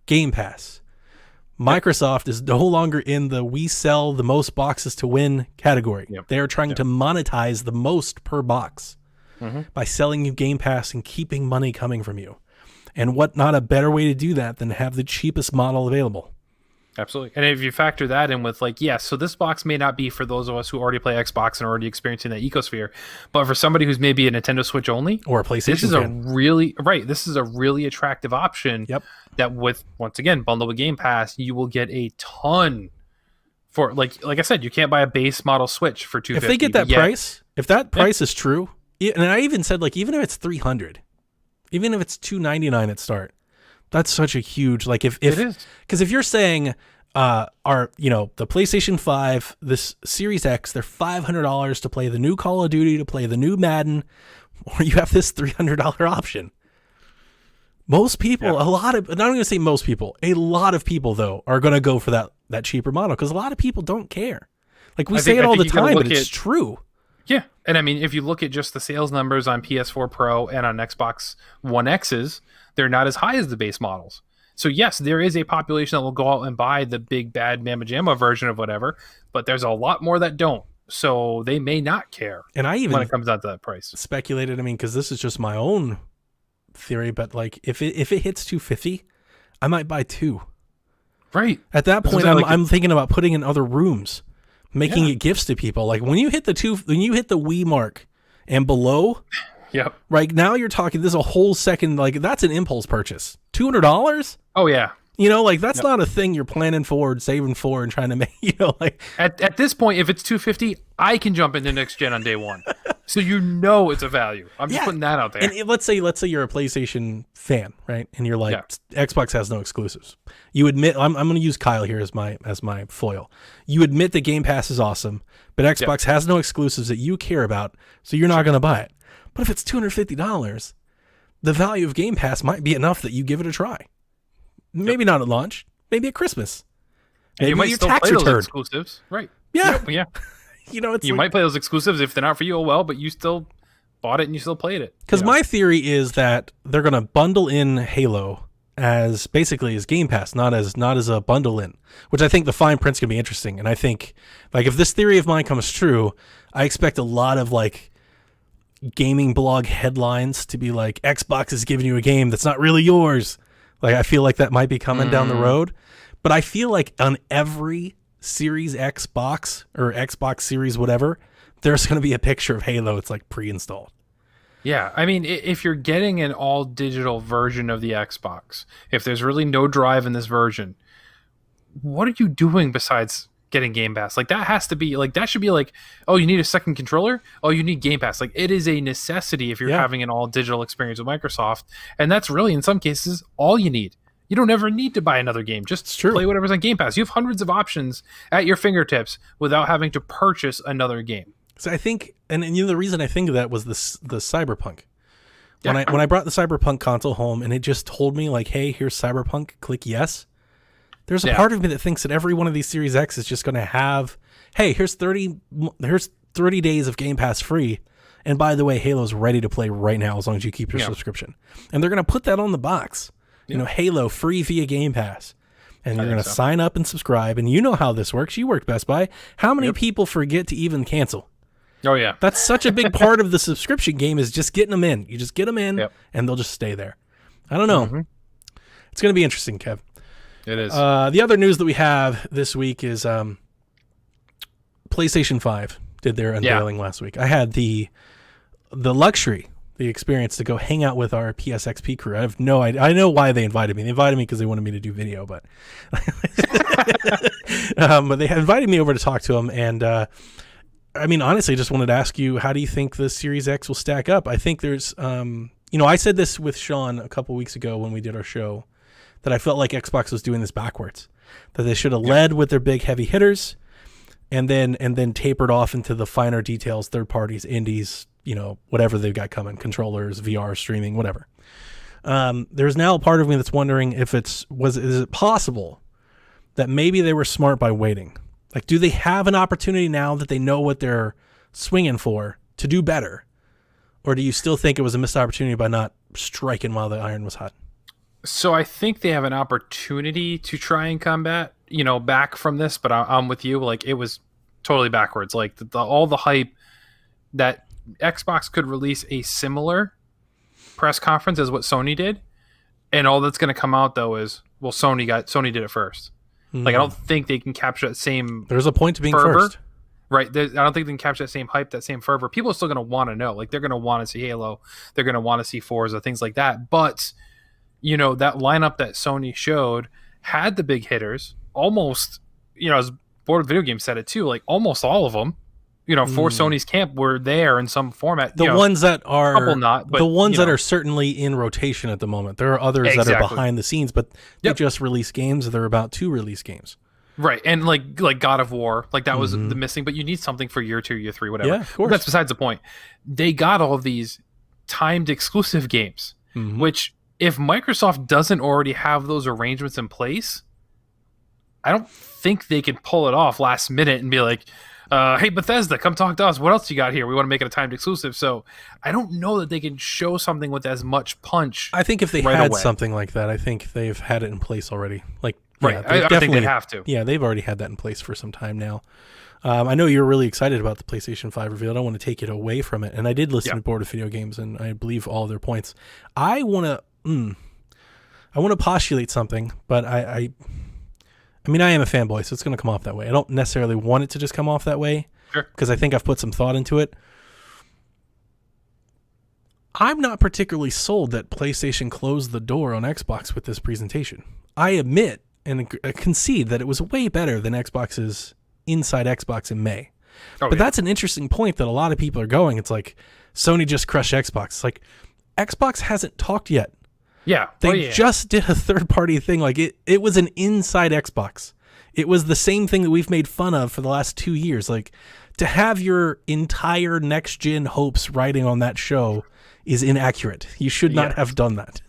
Game Pass. Microsoft is no longer in the we sell the most boxes to win category. They are trying to monetize the most per box by selling you Game Pass and keeping money coming from you. And what not a better way to do that than have the cheapest model available. Absolutely. And if you factor that in with like, yes, so this box may not be for those of us who already play Xbox and are already experiencing that ecosphere, but for somebody who's maybe a Nintendo Switch only or a PlayStation, this is a really attractive option. Yep. That with, once again, bundled with Game Pass, you will get a ton for like I said, you can't buy a base model Switch for $250. If they get that price, if that price is true, and I even said like even if it's $300, even if it's $299 at start. That's such a huge, like if it is, because if you're saying the PlayStation 5, this Series X, they're $500 to play the new Call of Duty, to play the new Madden, or you have this $300 option. Most people, I'm not going to say most people, a lot of people though are going to go for that cheaper model because a lot of people don't care. Like we say it all the time, but it's true. Yeah, and I mean, if you look at just the sales numbers on PS4 Pro and on Xbox One X's, they're not as high as the base models. So yes, there is a population that will go out and buy the big bad Mamma Jamma version of whatever, but there's a lot more that don't. So they may not care. And I even, when it comes down to that price, speculated. I mean, because this is just my own theory, but like if it hits $250, I might buy two. Right. At that point, I'm thinking about putting in other rooms, making it gifts to people. Like when you hit the Wii mark and below. Yep. Right now you're talking, this is a whole second, like that's an impulse purchase. $200? Oh yeah. Like that's not a thing you're planning for, saving for, and trying to make, like. At this point, if it's $250, I can jump into next gen on day one. So it's a value. I'm just putting that out there. And let's say you're a PlayStation fan, right? And you're like, Xbox has no exclusives. You admit, I'm going to use Kyle here as my foil. You admit that Game Pass is awesome, but Xbox has no exclusives that you care about, so you're not going to buy it. But if it's $250, the value of Game Pass might be enough that you give it a try. Maybe not at launch. Maybe at Christmas. Maybe you might still play those exclusives, right? Yeah, yeah. You might play those exclusives if they're not for you. Oh well, but you still bought it and you still played it. Because my theory is that they're going to bundle in Halo as basically as Game Pass, not as a bundle in. Which I think the fine print's gonna be interesting. And I think like if this theory of mine comes true, I expect a lot of like gaming blog headlines to be like Xbox is giving you a game that's not really yours. Like I feel like that might be coming down the road, but I feel like on every Series X box or Xbox Series whatever, there's going to be a picture of Halo. It's like pre-installed. Yeah, I mean, if you're getting an all digital version of the Xbox, if there's really no drive in this version, what are you doing besides getting Game Pass? Like that has to be like, that should be like, oh, you need a second controller? Oh, you need Game Pass. Like it is a necessity if you're having an all digital experience with Microsoft. And that's really in some cases all you need. You don't ever need to buy another game. Just play whatever's on Game Pass. You have hundreds of options at your fingertips without having to purchase another game. So I think, and the reason I think of that was the Cyberpunk. When I brought the Cyberpunk console home and it just told me like, hey, here's Cyberpunk, click yes. There's a part of me that thinks that every one of these Series X is just going to have, hey, here's 30 days of Game Pass free. And by the way, Halo's ready to play right now as long as you keep your subscription. And they're going to put that on the box. Halo free via Game Pass. And you're going to sign up and subscribe. And you know how this works. You work Best Buy. How many people forget to even cancel? Oh, yeah. That's such a big part of the subscription game is just getting them in. You just get them in and they'll just stay there. I don't know. Mm-hmm. It's going to be interesting, Kev. It is. The other news that we have this week is PlayStation 5 did their unveiling last week. I had the luxury, the experience to go hang out with our PSXP crew. I have no idea. I know why they invited me. They invited me because they wanted me to do video, but but they had invited me over to talk to them. And I mean, honestly, just wanted to ask you, how do you think the Series X will stack up? I think there's, I said this with Sean a couple weeks ago when we did our show, that I felt like Xbox was doing this backwards, that they should have led with their big heavy hitters and then tapered off into the finer details, third parties, indies, whatever they've got coming, controllers, VR, streaming, whatever. There's now a part of me that's wondering if is it possible that maybe they were smart by waiting? Like, do they have an opportunity now that they know what they're swinging for to do better? Or do you still think it was a missed opportunity by not striking while the iron was hot? So I think they have an opportunity to try and combat, back from this, but I'm with you. Like it was totally backwards. Like all the hype that Xbox could release a similar press conference as what Sony did. And all that's going to come out though is, well, Sony did it first. Like I don't think they can capture that same. There's a point to being fervor. first. Right. I don't think they can capture that same hype, that same fervor. People are still going to want to know. Like, they're going to want to see Halo. They're going to want to see Forza, things like that. But, that lineup that Sony showed had the big hitters. Almost, as Board Video Games said it too, like, almost all of them, for Sony's camp were there in some format. The ones that are... couple not, but, the ones that are certainly in rotation at the moment. There are others that are behind the scenes, but they just released games. They're about to release games. Right, and like God of War, like that was the missing, but you need something for year 2, year 3, whatever. Yeah, of course. That's besides the point. They got all of these timed exclusive games, which if Microsoft doesn't already have those arrangements in place, I don't think they can pull it off last minute and be like, hey, Bethesda, come talk to us. What else you got here? We want to make it a timed exclusive. So I don't know that they can show something with as much punch. I think if they had something like that, I think they've had it in place already. Like, right. Yeah, I think they'd have to. Yeah, they've already had that in place for some time now. I know you're really excited about the PlayStation 5 reveal. I don't want to take it away from it. And I did listen to Board of Video Games, and I believe all of their points. I want to postulate something, but I mean, I am a fanboy, so it's going to come off that way. I don't necessarily want it to just come off that way, because I think I've put some thought into it. I'm not particularly sold that PlayStation closed the door on Xbox with this presentation. I admit and concede that it was way better than Xbox's Inside Xbox in May. But that's an interesting point that a lot of people are going. It's like, Sony just crushed Xbox. It's like, Xbox hasn't talked yet. Yeah. They just did a third-party thing. Like, it was an Inside Xbox. It was the same thing that we've made fun of for the last 2 years. Like, to have your entire next-gen hopes riding on that show is inaccurate. You should not have done that.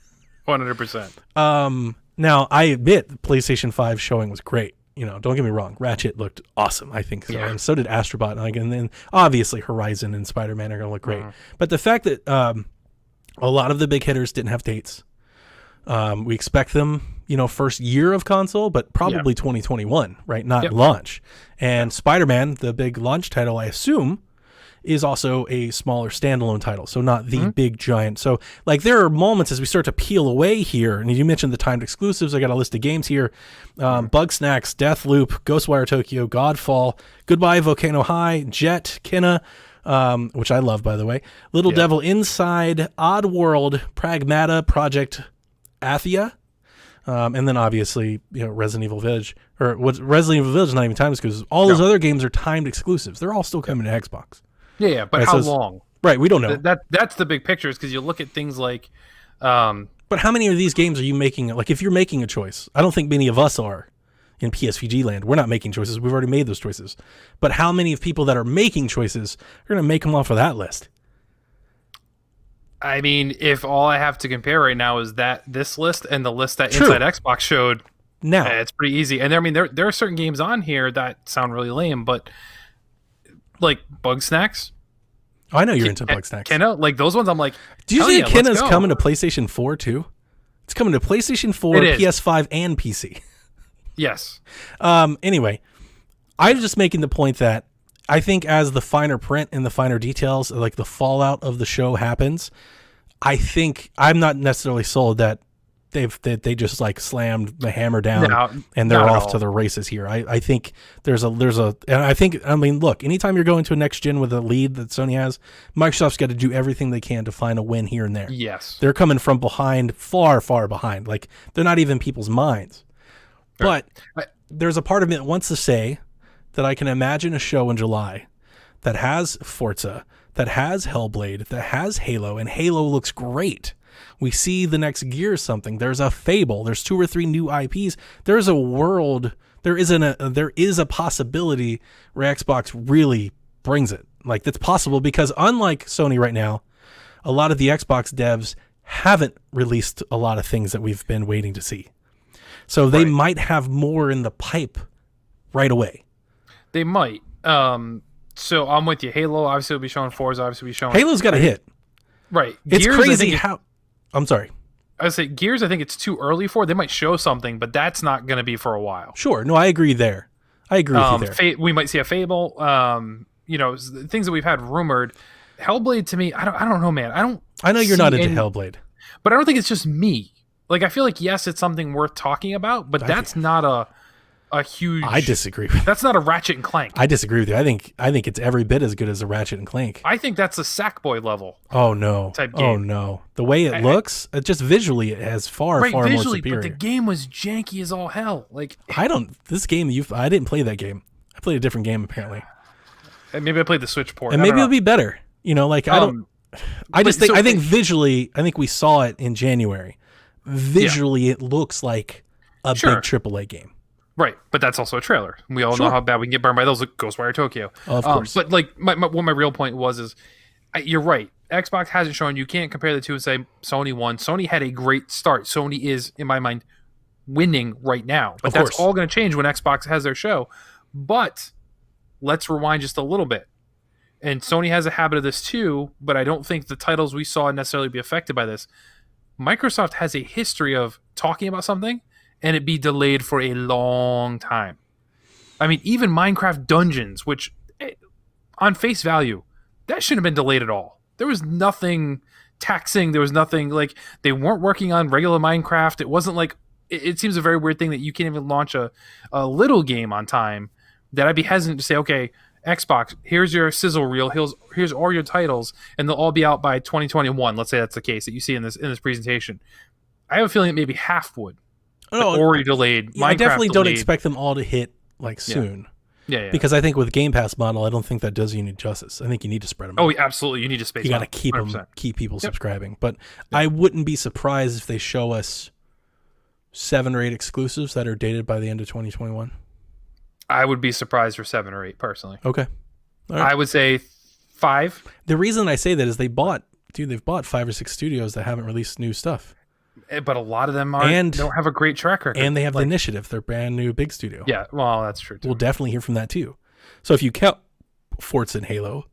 100%. Now, I admit the PlayStation 5 showing was great. Don't get me wrong. Ratchet looked awesome, I think so. Yeah. And so did Astrobot. And then, obviously, Horizon and Spider-Man are going to look great. But the fact that a lot of the big hitters didn't have dates. We expect them, first year of console, but probably 2021, right? Not launch. And Spider-Man, the big launch title, I assume, is also a smaller standalone title, so not the big giant. So, like, there are moments as we start to peel away here, and you mentioned the timed exclusives. I got a list of games here. Bugsnax, Deathloop, Ghostwire Tokyo, Godfall, Goodbye Volcano High, Jet, Kena, which I love, by the way, Little Devil Inside, Oddworld, Pragmata, Project Athia, and then obviously Resident Evil Village, or what Resident Evil Village is not even timed exclusives. All those other games are timed exclusives. They're all still coming to Xbox. Yeah, but how long? Right, we don't know. That's the big picture, is because you look at things like. But how many of these games are you making? Like, if you're making a choice, I don't think many of us are in PSVG land. We're not making choices. We've already made those choices. But how many of people that are making choices are going to make them off of that list? I mean, if all I have to compare right now is this list and the list that Inside Xbox showed, now it's pretty easy. And there are certain games on here that sound really lame, but like Bugsnax. Oh, I know you're into Bugsnax. Kena, like those ones, I'm like, do you think Kena's coming to PlayStation 4 too? It's coming to PlayStation 4, PS5, and PC. Yes. Anyway, I'm just making the point that I think as the finer print and the finer details, like the fallout of the show happens, I think I'm not necessarily sold that they just like slammed the hammer down and they're off to the races here. I think I mean, look, anytime you're going to a next gen with a lead that Sony has, Microsoft's got to do everything they can to find a win here and there. Yes. They're coming from behind, far, far behind. Like, they're not even people's minds. But there's a part of me that wants to say that I can imagine a show in July that has Forza, that has Hellblade, that has Halo, and Halo looks great. We see the next Gears something. There's a Fable. There's 2 or 3 new IPs. There's a world. There is a possibility where Xbox really brings it. Like, that's possible because unlike Sony right now, a lot of the Xbox devs haven't released a lot of things that we've been waiting to see. So they might have more in the pipe right away. They might. So I'm with you. Halo obviously will be showing. Forza obviously will be showing. Halo's got a hit. Right. It's Gears, crazy how... I'm sorry. I would say Gears, I think it's too early for. They might show something, but that's not going to be for a while. Sure. No, I agree there. I agree with you there. We might see a Fable. Things that we've had rumored. Hellblade, to me, I don't know, man. I know you're not into Hellblade. But I don't think it's just me. Like, I feel like, yes, it's something worth talking about, but that's not a... a huge. I disagree with That's not a Ratchet and Clank. I disagree with you. I think it's every bit as good as a Ratchet and Clank. I think that's a Sackboy level. Oh no! Type game. Oh no! The way it looks, just visually, it has far more superior. But the game was janky as all hell. Like this game. I didn't play that game. I played a different game apparently. Maybe I played the Switch port. And maybe it'll be better. I think visually, I think we saw it in January. Visually, it looks like a big AAA game. Right, but that's also a trailer. We all know how bad we can get burned by those, like Ghostwire Tokyo. Of course. But like, what my real point is you're right. Xbox hasn't shown. You can't compare the two and say Sony won. Sony had a great start. Sony is, in my mind, winning right now. But that's all going to change when Xbox has their show. But let's rewind just a little bit. And Sony has a habit of this too, but I don't think the titles we saw necessarily be affected by this. Microsoft has a history of talking about something and it be delayed for a long time. I mean, even Minecraft Dungeons, which on face value, that shouldn't have been delayed at all. There was nothing taxing. There was nothing like they weren't working on regular Minecraft. It wasn't like it seems a very weird thing that you can't even launch a little game on time, that I'd be hesitant to say, okay, Xbox, here's your sizzle reel, here's all your titles, and they'll all be out by 2021. Let's say that's the case that you see in this presentation. I have a feeling that maybe half would. Ori delayed. Yeah, I definitely don't expect them all to hit like soon. Yeah. Because I think with Game Pass model, I don't think that does you any justice. I think you need to spread them out. Oh, absolutely. You need to space. You got to keep people subscribing. But I wouldn't be surprised if they show us 7 or 8 exclusives that are dated by the end of 2021. I would be surprised for 7 or 8 personally. Okay. All right. I would say 5. The reason I say that is they've bought 5 or 6 studios that haven't released new stuff. But a lot of them don't have a great track record. And they have the Initiative, their brand new big studio. Yeah, well, that's true too. We'll definitely hear from that too. So if you count Forza and Halo,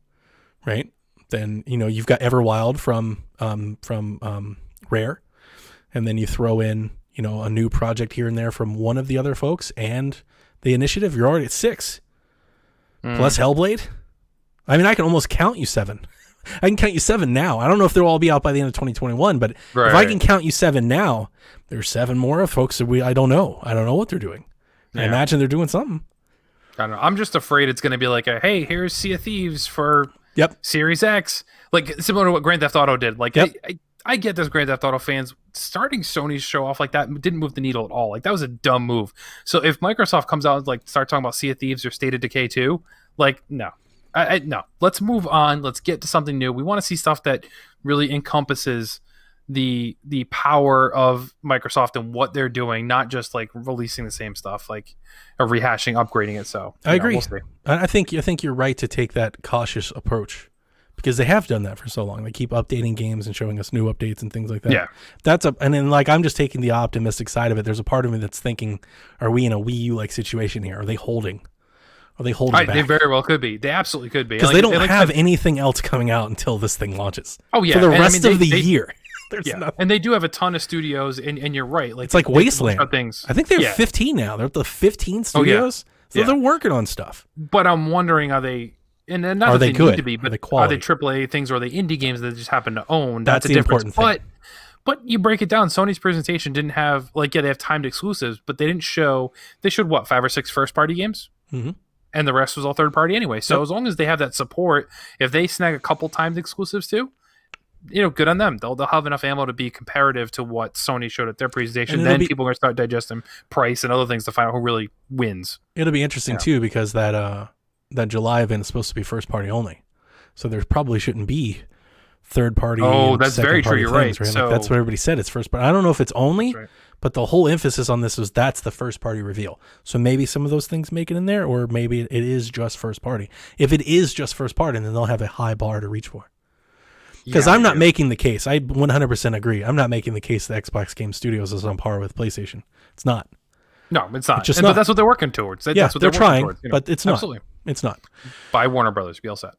right, then you've got Everwild from Rare, and then you throw in a new project here and there from one of the other folks, and the Initiative, you're already at 6. Plus Hellblade. I mean, I can almost count you 7. I can count you 7 now. I don't know if they'll all be out by the end of 2021, but if I can count you 7 now, there's 7 more folks that I don't know. I don't know what they're doing. I imagine they're doing something. I don't know. I'm just afraid it's going to be like hey, here's Sea of Thieves for Series X. Like similar to what Grand Theft Auto did. Like I get those Grand Theft Auto fans starting Sony's show off like that didn't move the needle at all. Like that was a dumb move. So if Microsoft comes out and like start talking about Sea of Thieves or State of Decay 2, like no. No, let's move on. Let's get to something new. We want to see stuff that really encompasses the power of Microsoft and what they're doing, not just like releasing the same stuff, like or rehashing, upgrading it. So I agree. We'll see. I think you're right to take that cautious approach because they have done that for so long. They keep updating games and showing us new updates and things like that. Yeah, and then like I'm just taking the optimistic side of it. There's a part of me that's thinking, are we in a Wii U like situation here? Are they holding? Are they holding back? They very well could be. They absolutely could be. Because they don't have anything else coming out until this thing launches. Oh, yeah. For the rest of the year. There's nothing. And they do have a ton of studios, and you're right. Like it's like Wasteland. Things. I think they're 15 now. They're at the 15 studios. So they're working on stuff. But I'm wondering, are they... And not are that they they good? Need to be, but are they AAA things or are they indie games that they just happen to own? That's a the important thing. But you break it down. Sony's presentation didn't have... Like, they have timed exclusives, but they didn't show... They showed, 5 or 6 first-party games? Mm-hmm. And the rest was all third party anyway. So as long as they have that support, if they snag a couple times exclusives too, good on them. They'll have enough ammo to be comparative to what Sony showed at their presentation. Then people are going to start digesting price and other things to find out who really wins. It'll be interesting too because that July event is supposed to be first party only. So there probably shouldn't be third party. Oh, that's very true. You're things, right. So, like, that's what everybody said. It's first party. I don't know if it's only. But the whole emphasis on this was that's the first party reveal. So maybe some of those things make it in there, or maybe it is just first party. If it is just first party, then they'll have a high bar to reach for. Because I'm not making the case. I 100% agree. I'm not making the case that Xbox Game Studios is on par with PlayStation. It's not. No, it's not. It's but that's what they're working towards. That's what they're trying, towards, but it's not. Absolutely. It's not. Buy Warner Brothers. Be all set.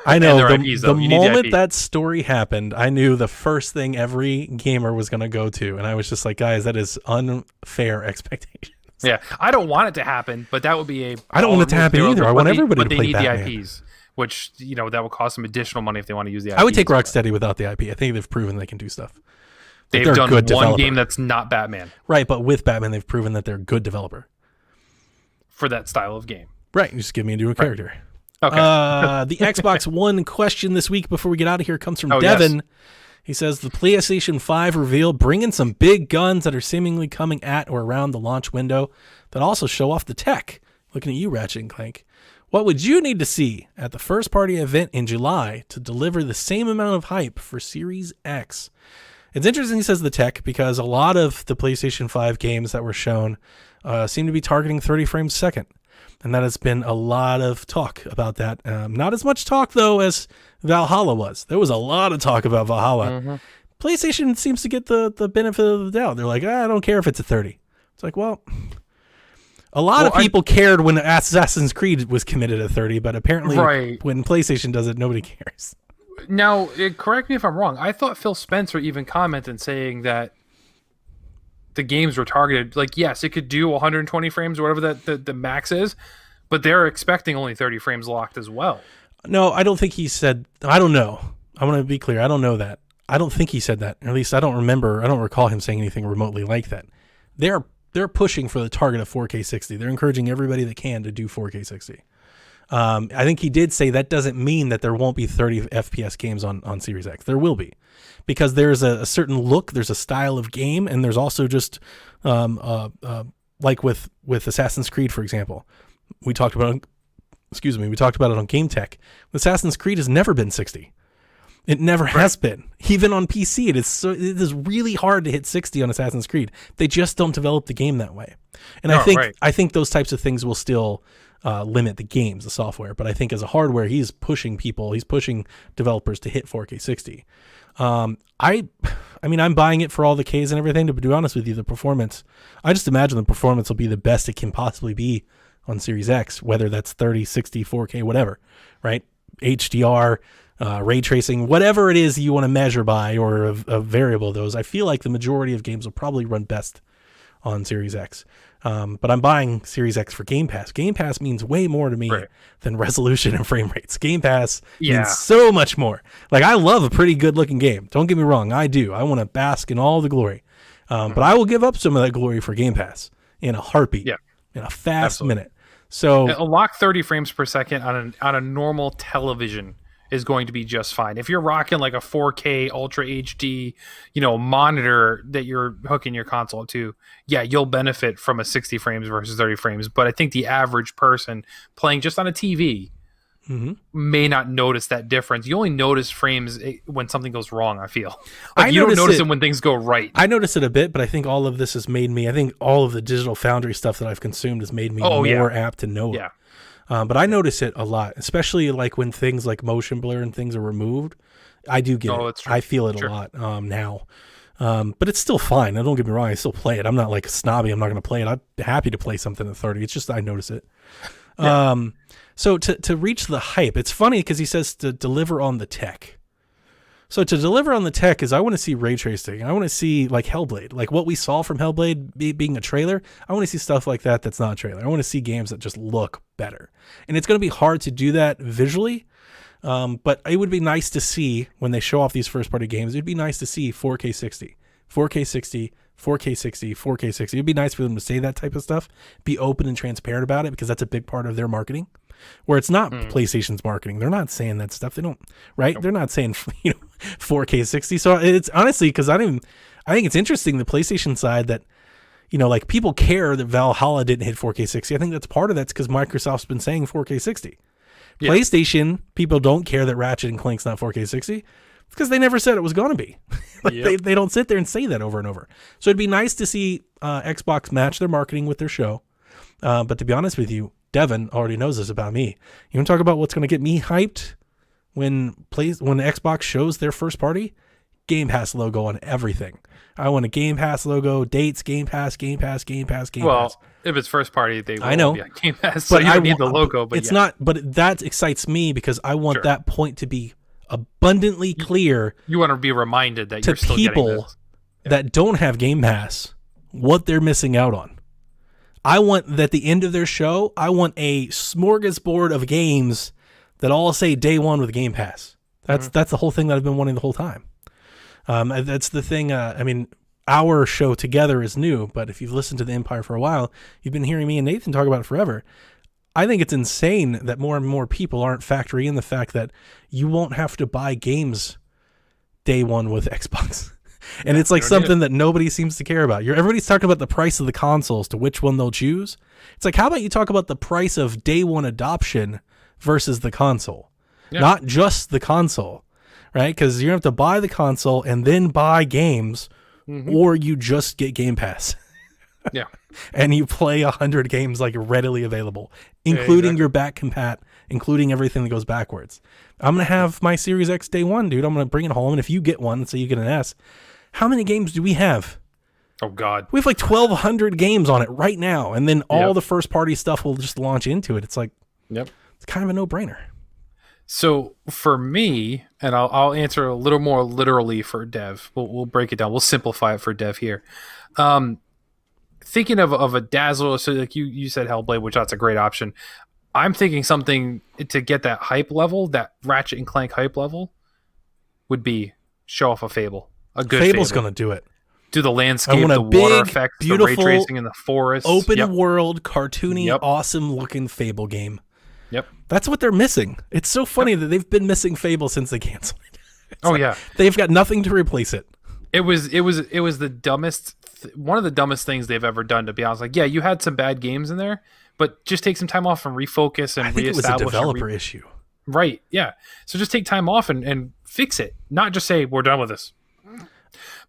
I know the moment that story happened, I knew the first thing every gamer was going to go to, and I was just like, guys, that is unfair expectations. Yeah, I don't want it to happen, but that would be I don't want it to happen either. I want everybody to play Batman. But they need the IPs, which that will cost them additional money if they want to use the IPs. I would take Rocksteady without the IP. I think they've proven they can do stuff. They've they're a done good one developer. game that's not Batman Right, but with Batman, they've proven that they're a good developer. for that style of game. Right, you just give me a new character. Okay. The Xbox One question this week before we get out of here comes from Oh, Devin. yes. He says, the PlayStation 5 reveal bringing some big guns that are seemingly coming at or around the launch window that also show off the tech. Looking at you, Ratchet and Clank. What would you need to see at the first party event in July to deliver the same amount of hype for Series X? It's interesting he says the tech because a lot of the PlayStation 5 games that were shown seem to be targeting 30 frames a second. And that has been a lot of talk about that. Not as much talk, though, as Valhalla was. There was a lot of talk about Valhalla. Mm-hmm. PlayStation seems to get the benefit of the doubt. They're like, I don't care if it's a 30. It's like, well, a lot of people cared when Assassin's Creed was committed at 30, but apparently when PlayStation does it, nobody cares. Now, correct me if I'm wrong. I thought Phil Spencer even commented saying that the games were targeted. Like, yes, it could do 120 frames or whatever the max is, but they're expecting only 30 frames locked as well. No, I don't think he said. I don't know. I want to be clear. I don't know that. I don't think he said that. Or at least I don't remember. I don't recall him saying anything remotely like that. They're pushing for the target of 4K 60. They're encouraging everybody that can to do 4K 60. I think he did say that doesn't mean that there won't be 30 FPS games on Series X. There will be, because there's a certain look, there's a style of game, and there's also just like with Assassin's Creed, for example. We talked about it on Game Tech. Assassin's Creed has never been 60. It never has been. Even on PC, it is really hard to hit 60 on Assassin's Creed. They just don't develop the game that way. And I think those types of things will still limit the games, the software. But I think as a hardware, he's pushing developers to hit 4K 60. I mean, I'm buying it for all the Ks and everything. To be honest with you, the performance, I just imagine the performance will be the best it can possibly be on Series X, whether that's 30, 60, 4K, whatever, right? HDR, ray tracing, whatever it is you want to measure by, or a variable of those. I feel like the majority of games will probably run best on Series X. But I'm buying Series X for Game Pass. Game Pass means way more to me than resolution and frame rates. Game Pass means so much more. Like, I love a pretty good looking game. Don't get me wrong. I do. I want to bask in all the glory. But I will give up some of that glory for Game Pass in a heartbeat, in a fast minute. So a lock 30 frames per second on a normal television is going to be just fine. If you're rocking like a 4K Ultra HD, monitor that you're hooking your console to, you'll benefit from a 60 frames versus 30 frames. But I think the average person playing just on a TV may not notice that difference. You only notice frames when something goes wrong, I feel. Like, you don't notice it when things go right. I notice it a bit, but I think all of this has made me, I think all of the Digital Foundry stuff that I've consumed has made me more apt to know it. But I notice it a lot, especially like when things like motion blur and things are removed. I do get it. I feel it a lot now. But it's still fine. Don't get me wrong. I still play it. I'm not like snobby. I'm not going to play it. I'm happy to play something at 30. It's just I notice it. So to reach the hype, it's funny because he says to deliver on the tech. So to deliver on the tech is I want to see ray tracing. I want to see like Hellblade, like what we saw from Hellblade being a trailer. I want to see stuff like that that's not a trailer. I want to see games that just look better. And it's going to be hard to do that visually. But it would be nice to see when they show off these first party games, it'd be nice to see 4K 60, 4K 60, 4K 60, 4K 60. It'd be nice for them to say that type of stuff, be open and transparent about it, because that's a big part of their marketing. Where it's not PlayStation's marketing. They're not saying that stuff. They don't, right? Nope. They're not saying 4K 60. So it's honestly, because I think it's interesting, the PlayStation side, that like people care that Valhalla didn't hit 4K 60. I think that's part of that's because Microsoft's been saying 4K 60. Yeah. PlayStation people don't care that Ratchet and Clank's not 4K 60 because they never said it was going to be. They don't sit there and say that over and over. So it'd be nice to see Xbox match their marketing with their show. But to be honest with you, Devin already knows this about me. You want to talk about what's going to get me hyped when Xbox shows their first party? Game Pass logo on everything. I want a Game Pass logo, dates, Game Pass. Well, if it's first party, they will be on Game Pass. So but you don't need the logo. But it's not. But that excites me because I want that point to be abundantly clear. You want to be reminded that you're still getting this. That don't have Game Pass what they're missing out on. I want that at the end of their show, I want a smorgasbord of games that all say day one with Game Pass. That's the whole thing that I've been wanting the whole time. That's the thing. I mean, our show together is new, but if you've listened to the Empire for a while, you've been hearing me and Nathan talk about it forever. I think it's insane that more and more people aren't factoring in the fact that you won't have to buy games day one with Xbox. And it's like something that nobody seems to care about. Everybody's talking about the price of the consoles to which one they'll choose. It's like, how about you talk about the price of day one adoption versus the console? Yeah. Not just the console, right? Because you have to buy the console and then buy games, or you just get Game Pass. Yeah. And you play 100 games like readily available, including your back compat, including everything that goes backwards. I'm going to have my Series X day one, dude. I'm going to bring it home. And if you get one, so you get an S, how many games do we have? Oh, God. We have like 1,200 games on it right now. And then all the first party stuff will just launch into it. It's like, it's kind of a no-brainer. So for me, and I'll answer a little more literally for Dev. We'll break it down. We'll simplify it for Dev here. Thinking of a Dazzle, so like you said Hellblade, which that's a great option. I'm thinking something to get that hype level, that Ratchet and Clank hype level, would be show off a Fable. A good Fable's going to do it. Do the landscape, the big, water effects, beautiful, the ray tracing in the forest. Open world, cartoony, awesome looking Fable game. Yep. That's what they're missing. It's so funny that they've been missing Fable since they canceled it. They've got nothing to replace it. It was the dumbest, one of the dumbest things they've ever done, to be honest. Like, yeah, you had some bad games in there, but just take some time off and refocus and reestablish. I think it was a developer issue. Right, yeah. So just take time off and fix it. Not just say, we're done with this.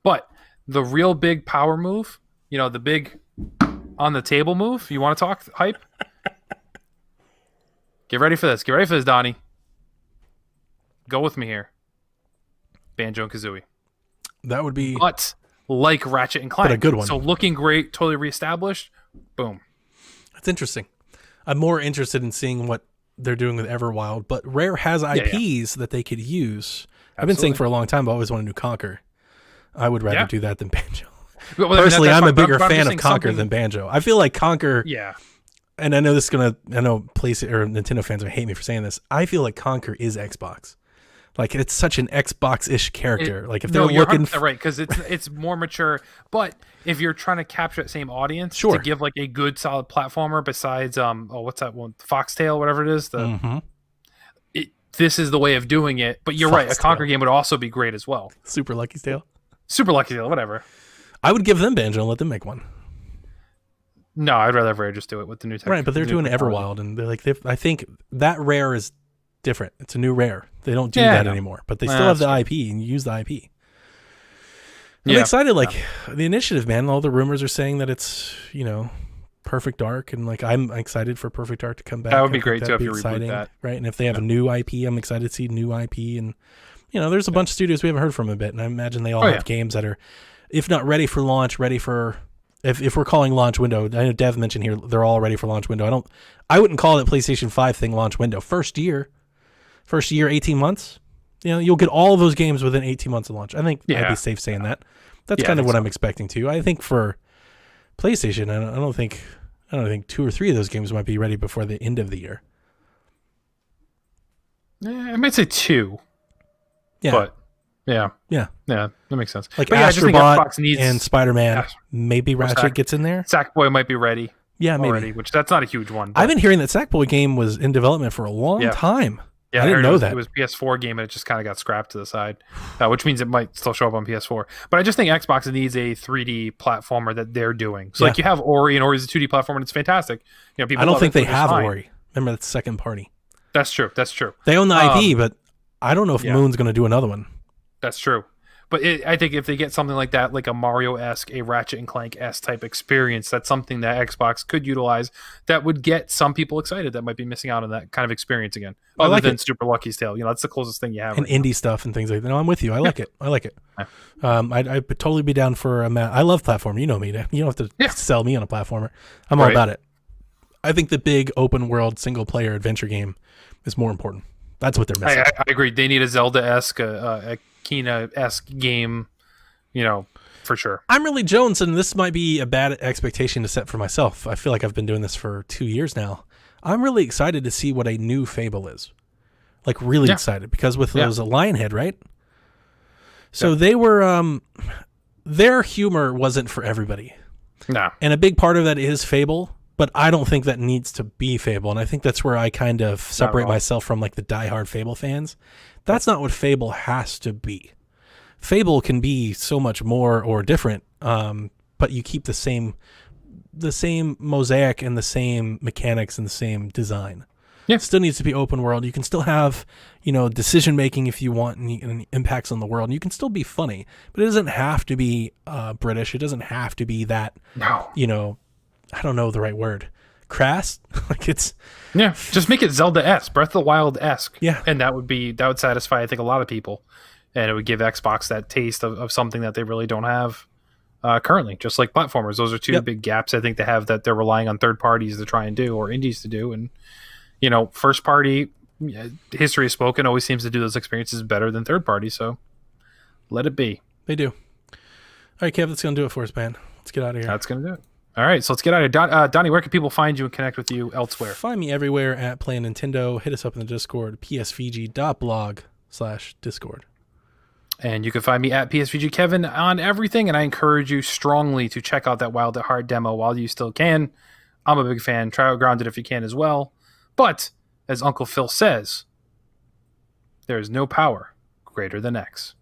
But the real big power move, the big on the table move, you want to talk hype? Get ready for this. Get ready for this, Donnie. Go with me here. Banjo and Kazooie. That would be... But like Ratchet and Clank. But a good one. So looking great, totally reestablished. Boom. That's interesting. I'm more interested in seeing what they're doing with Everwild, but Rare has IPs that they could use. Absolutely. I've been saying for a long time, I always wanted to do Conquer. I would rather do that than Banjo. Personally, I'm a bigger fan of Conquer than Banjo. I feel like Conquer... Yeah. And I know this is I know Nintendo fans are hate me for saying this. I feel like Conquer is Xbox. Like, it's such an Xbox-ish character. Like, if they're looking... right, because it's more mature. But if you're trying to capture that same audience, to give, like, a good, solid platformer besides, what's that one? Foxtail, whatever it is. This is the way of doing it. But you're right, a Conquer game would also be great as well. Super Lucky's Tale? Super Lucky's Tale, whatever. I would give them Banjo and let them make one. No, I'd rather Rare just do it with the new tech. Right, but they're doing Everwild, and they're like, I think that Rare is different. It's a new Rare. They don't do that anymore, but they still have the IP, and you use the IP. I'm excited. Like the initiative, man. All the rumors are saying that it's Perfect Dark, and like I'm excited for Perfect Dark to come back. That would be great too if you reboot that, right? And if they have a new IP, I'm excited to see new IP, and there's a bunch of studios we haven't heard from a bit, and I imagine they all have games that are, if not ready for launch, ready for. If we're calling launch window, I know Dev mentioned here they're all ready for launch window. I wouldn't call it PlayStation 5 thing launch window. First year, 18 months. You'll get all of those games within 18 months of launch. I think I'd be safe saying that. That's kind of what I'm expecting too. I think for PlayStation, I don't think 2 or 3 of those games might be ready before the end of the year. I might say 2. Yeah. But yeah, that makes sense. Like but Astrobot and Spider-Man, maybe Ratchet gets in there. Sackboy might be ready. Yeah, maybe. Already, which that's not a huge one. I've been hearing that Sackboy game was in development for a long time. Yeah, I didn't know that. It was PS4 game and it just kind of got scrapped to the side, which means it might still show up on PS4. But I just think Xbox needs a 3D platformer that they're doing. So like you have Ori, and Ori's a 2D platformer, and it's fantastic. People I don't think they have Ori. Remember, that's second party. That's true. They own the IP, but I don't know if Moon's going to do another one. That's true. But I think if they get something like that, like a Mario-esque, a Ratchet and Clank-esque type experience, that's something that Xbox could utilize that would get some people excited that might be missing out on that kind of experience again. Other than Super Lucky's Tale. That's the closest thing you have. And indie stuff and things like that. No, I'm with you. I like it. I'd totally be down for I love platform. You know me. You don't have to sell me on a platformer. I'm all about it. I think the big open world single-player adventure game is more important. That's what they're missing. I agree. They need a Zelda-esque, a Kena-esque game, for sure. I'm really Jones, and this might be a bad expectation to set for myself. I feel like I've been doing this for 2 years now. I'm really excited to see what a new Fable is. Like, really excited, because with those Lionhead, right? So they were their humor wasn't for everybody. No. And a big part of that is Fable, but I don't think that needs to be Fable. And I think that's where I kind of separate myself from like the diehard Fable fans. That's not what Fable has to be. Fable can be so much more or different, but you keep the same mosaic and the same mechanics and the same design. Yeah. It still needs to be open world. You can still have, decision making if you want and impacts on the world. And you can still be funny, but it doesn't have to be British. It doesn't have to be that, No. I don't know the right word. Crass? Like it's... Yeah, just make it Zelda-esque, Breath of the Wild-esque. Yeah. And that would satisfy, I think, a lot of people. And it would give Xbox that taste of something that they really don't have currently, just like platformers. Those are two big gaps I think they have that they're relying on third parties to try and do, or indies to do. And, first party, history has spoken, always seems to do those experiences better than third party. So let it be. They do. All right, Kev, that's going to do it for us, man. Let's get out of here. That's going to do it. All right, so let's get out of here. Donnie, where can people find you and connect with you elsewhere? Find me everywhere at Play Nintendo. Hit us up in the Discord, psvg.blog/Discord. And you can find me at PSVGKevin on everything, and I encourage you strongly to check out that Wild at Heart demo while you still can. I'm a big fan. Try out Grounded if you can as well. But, as Uncle Phil says, there is no power greater than X.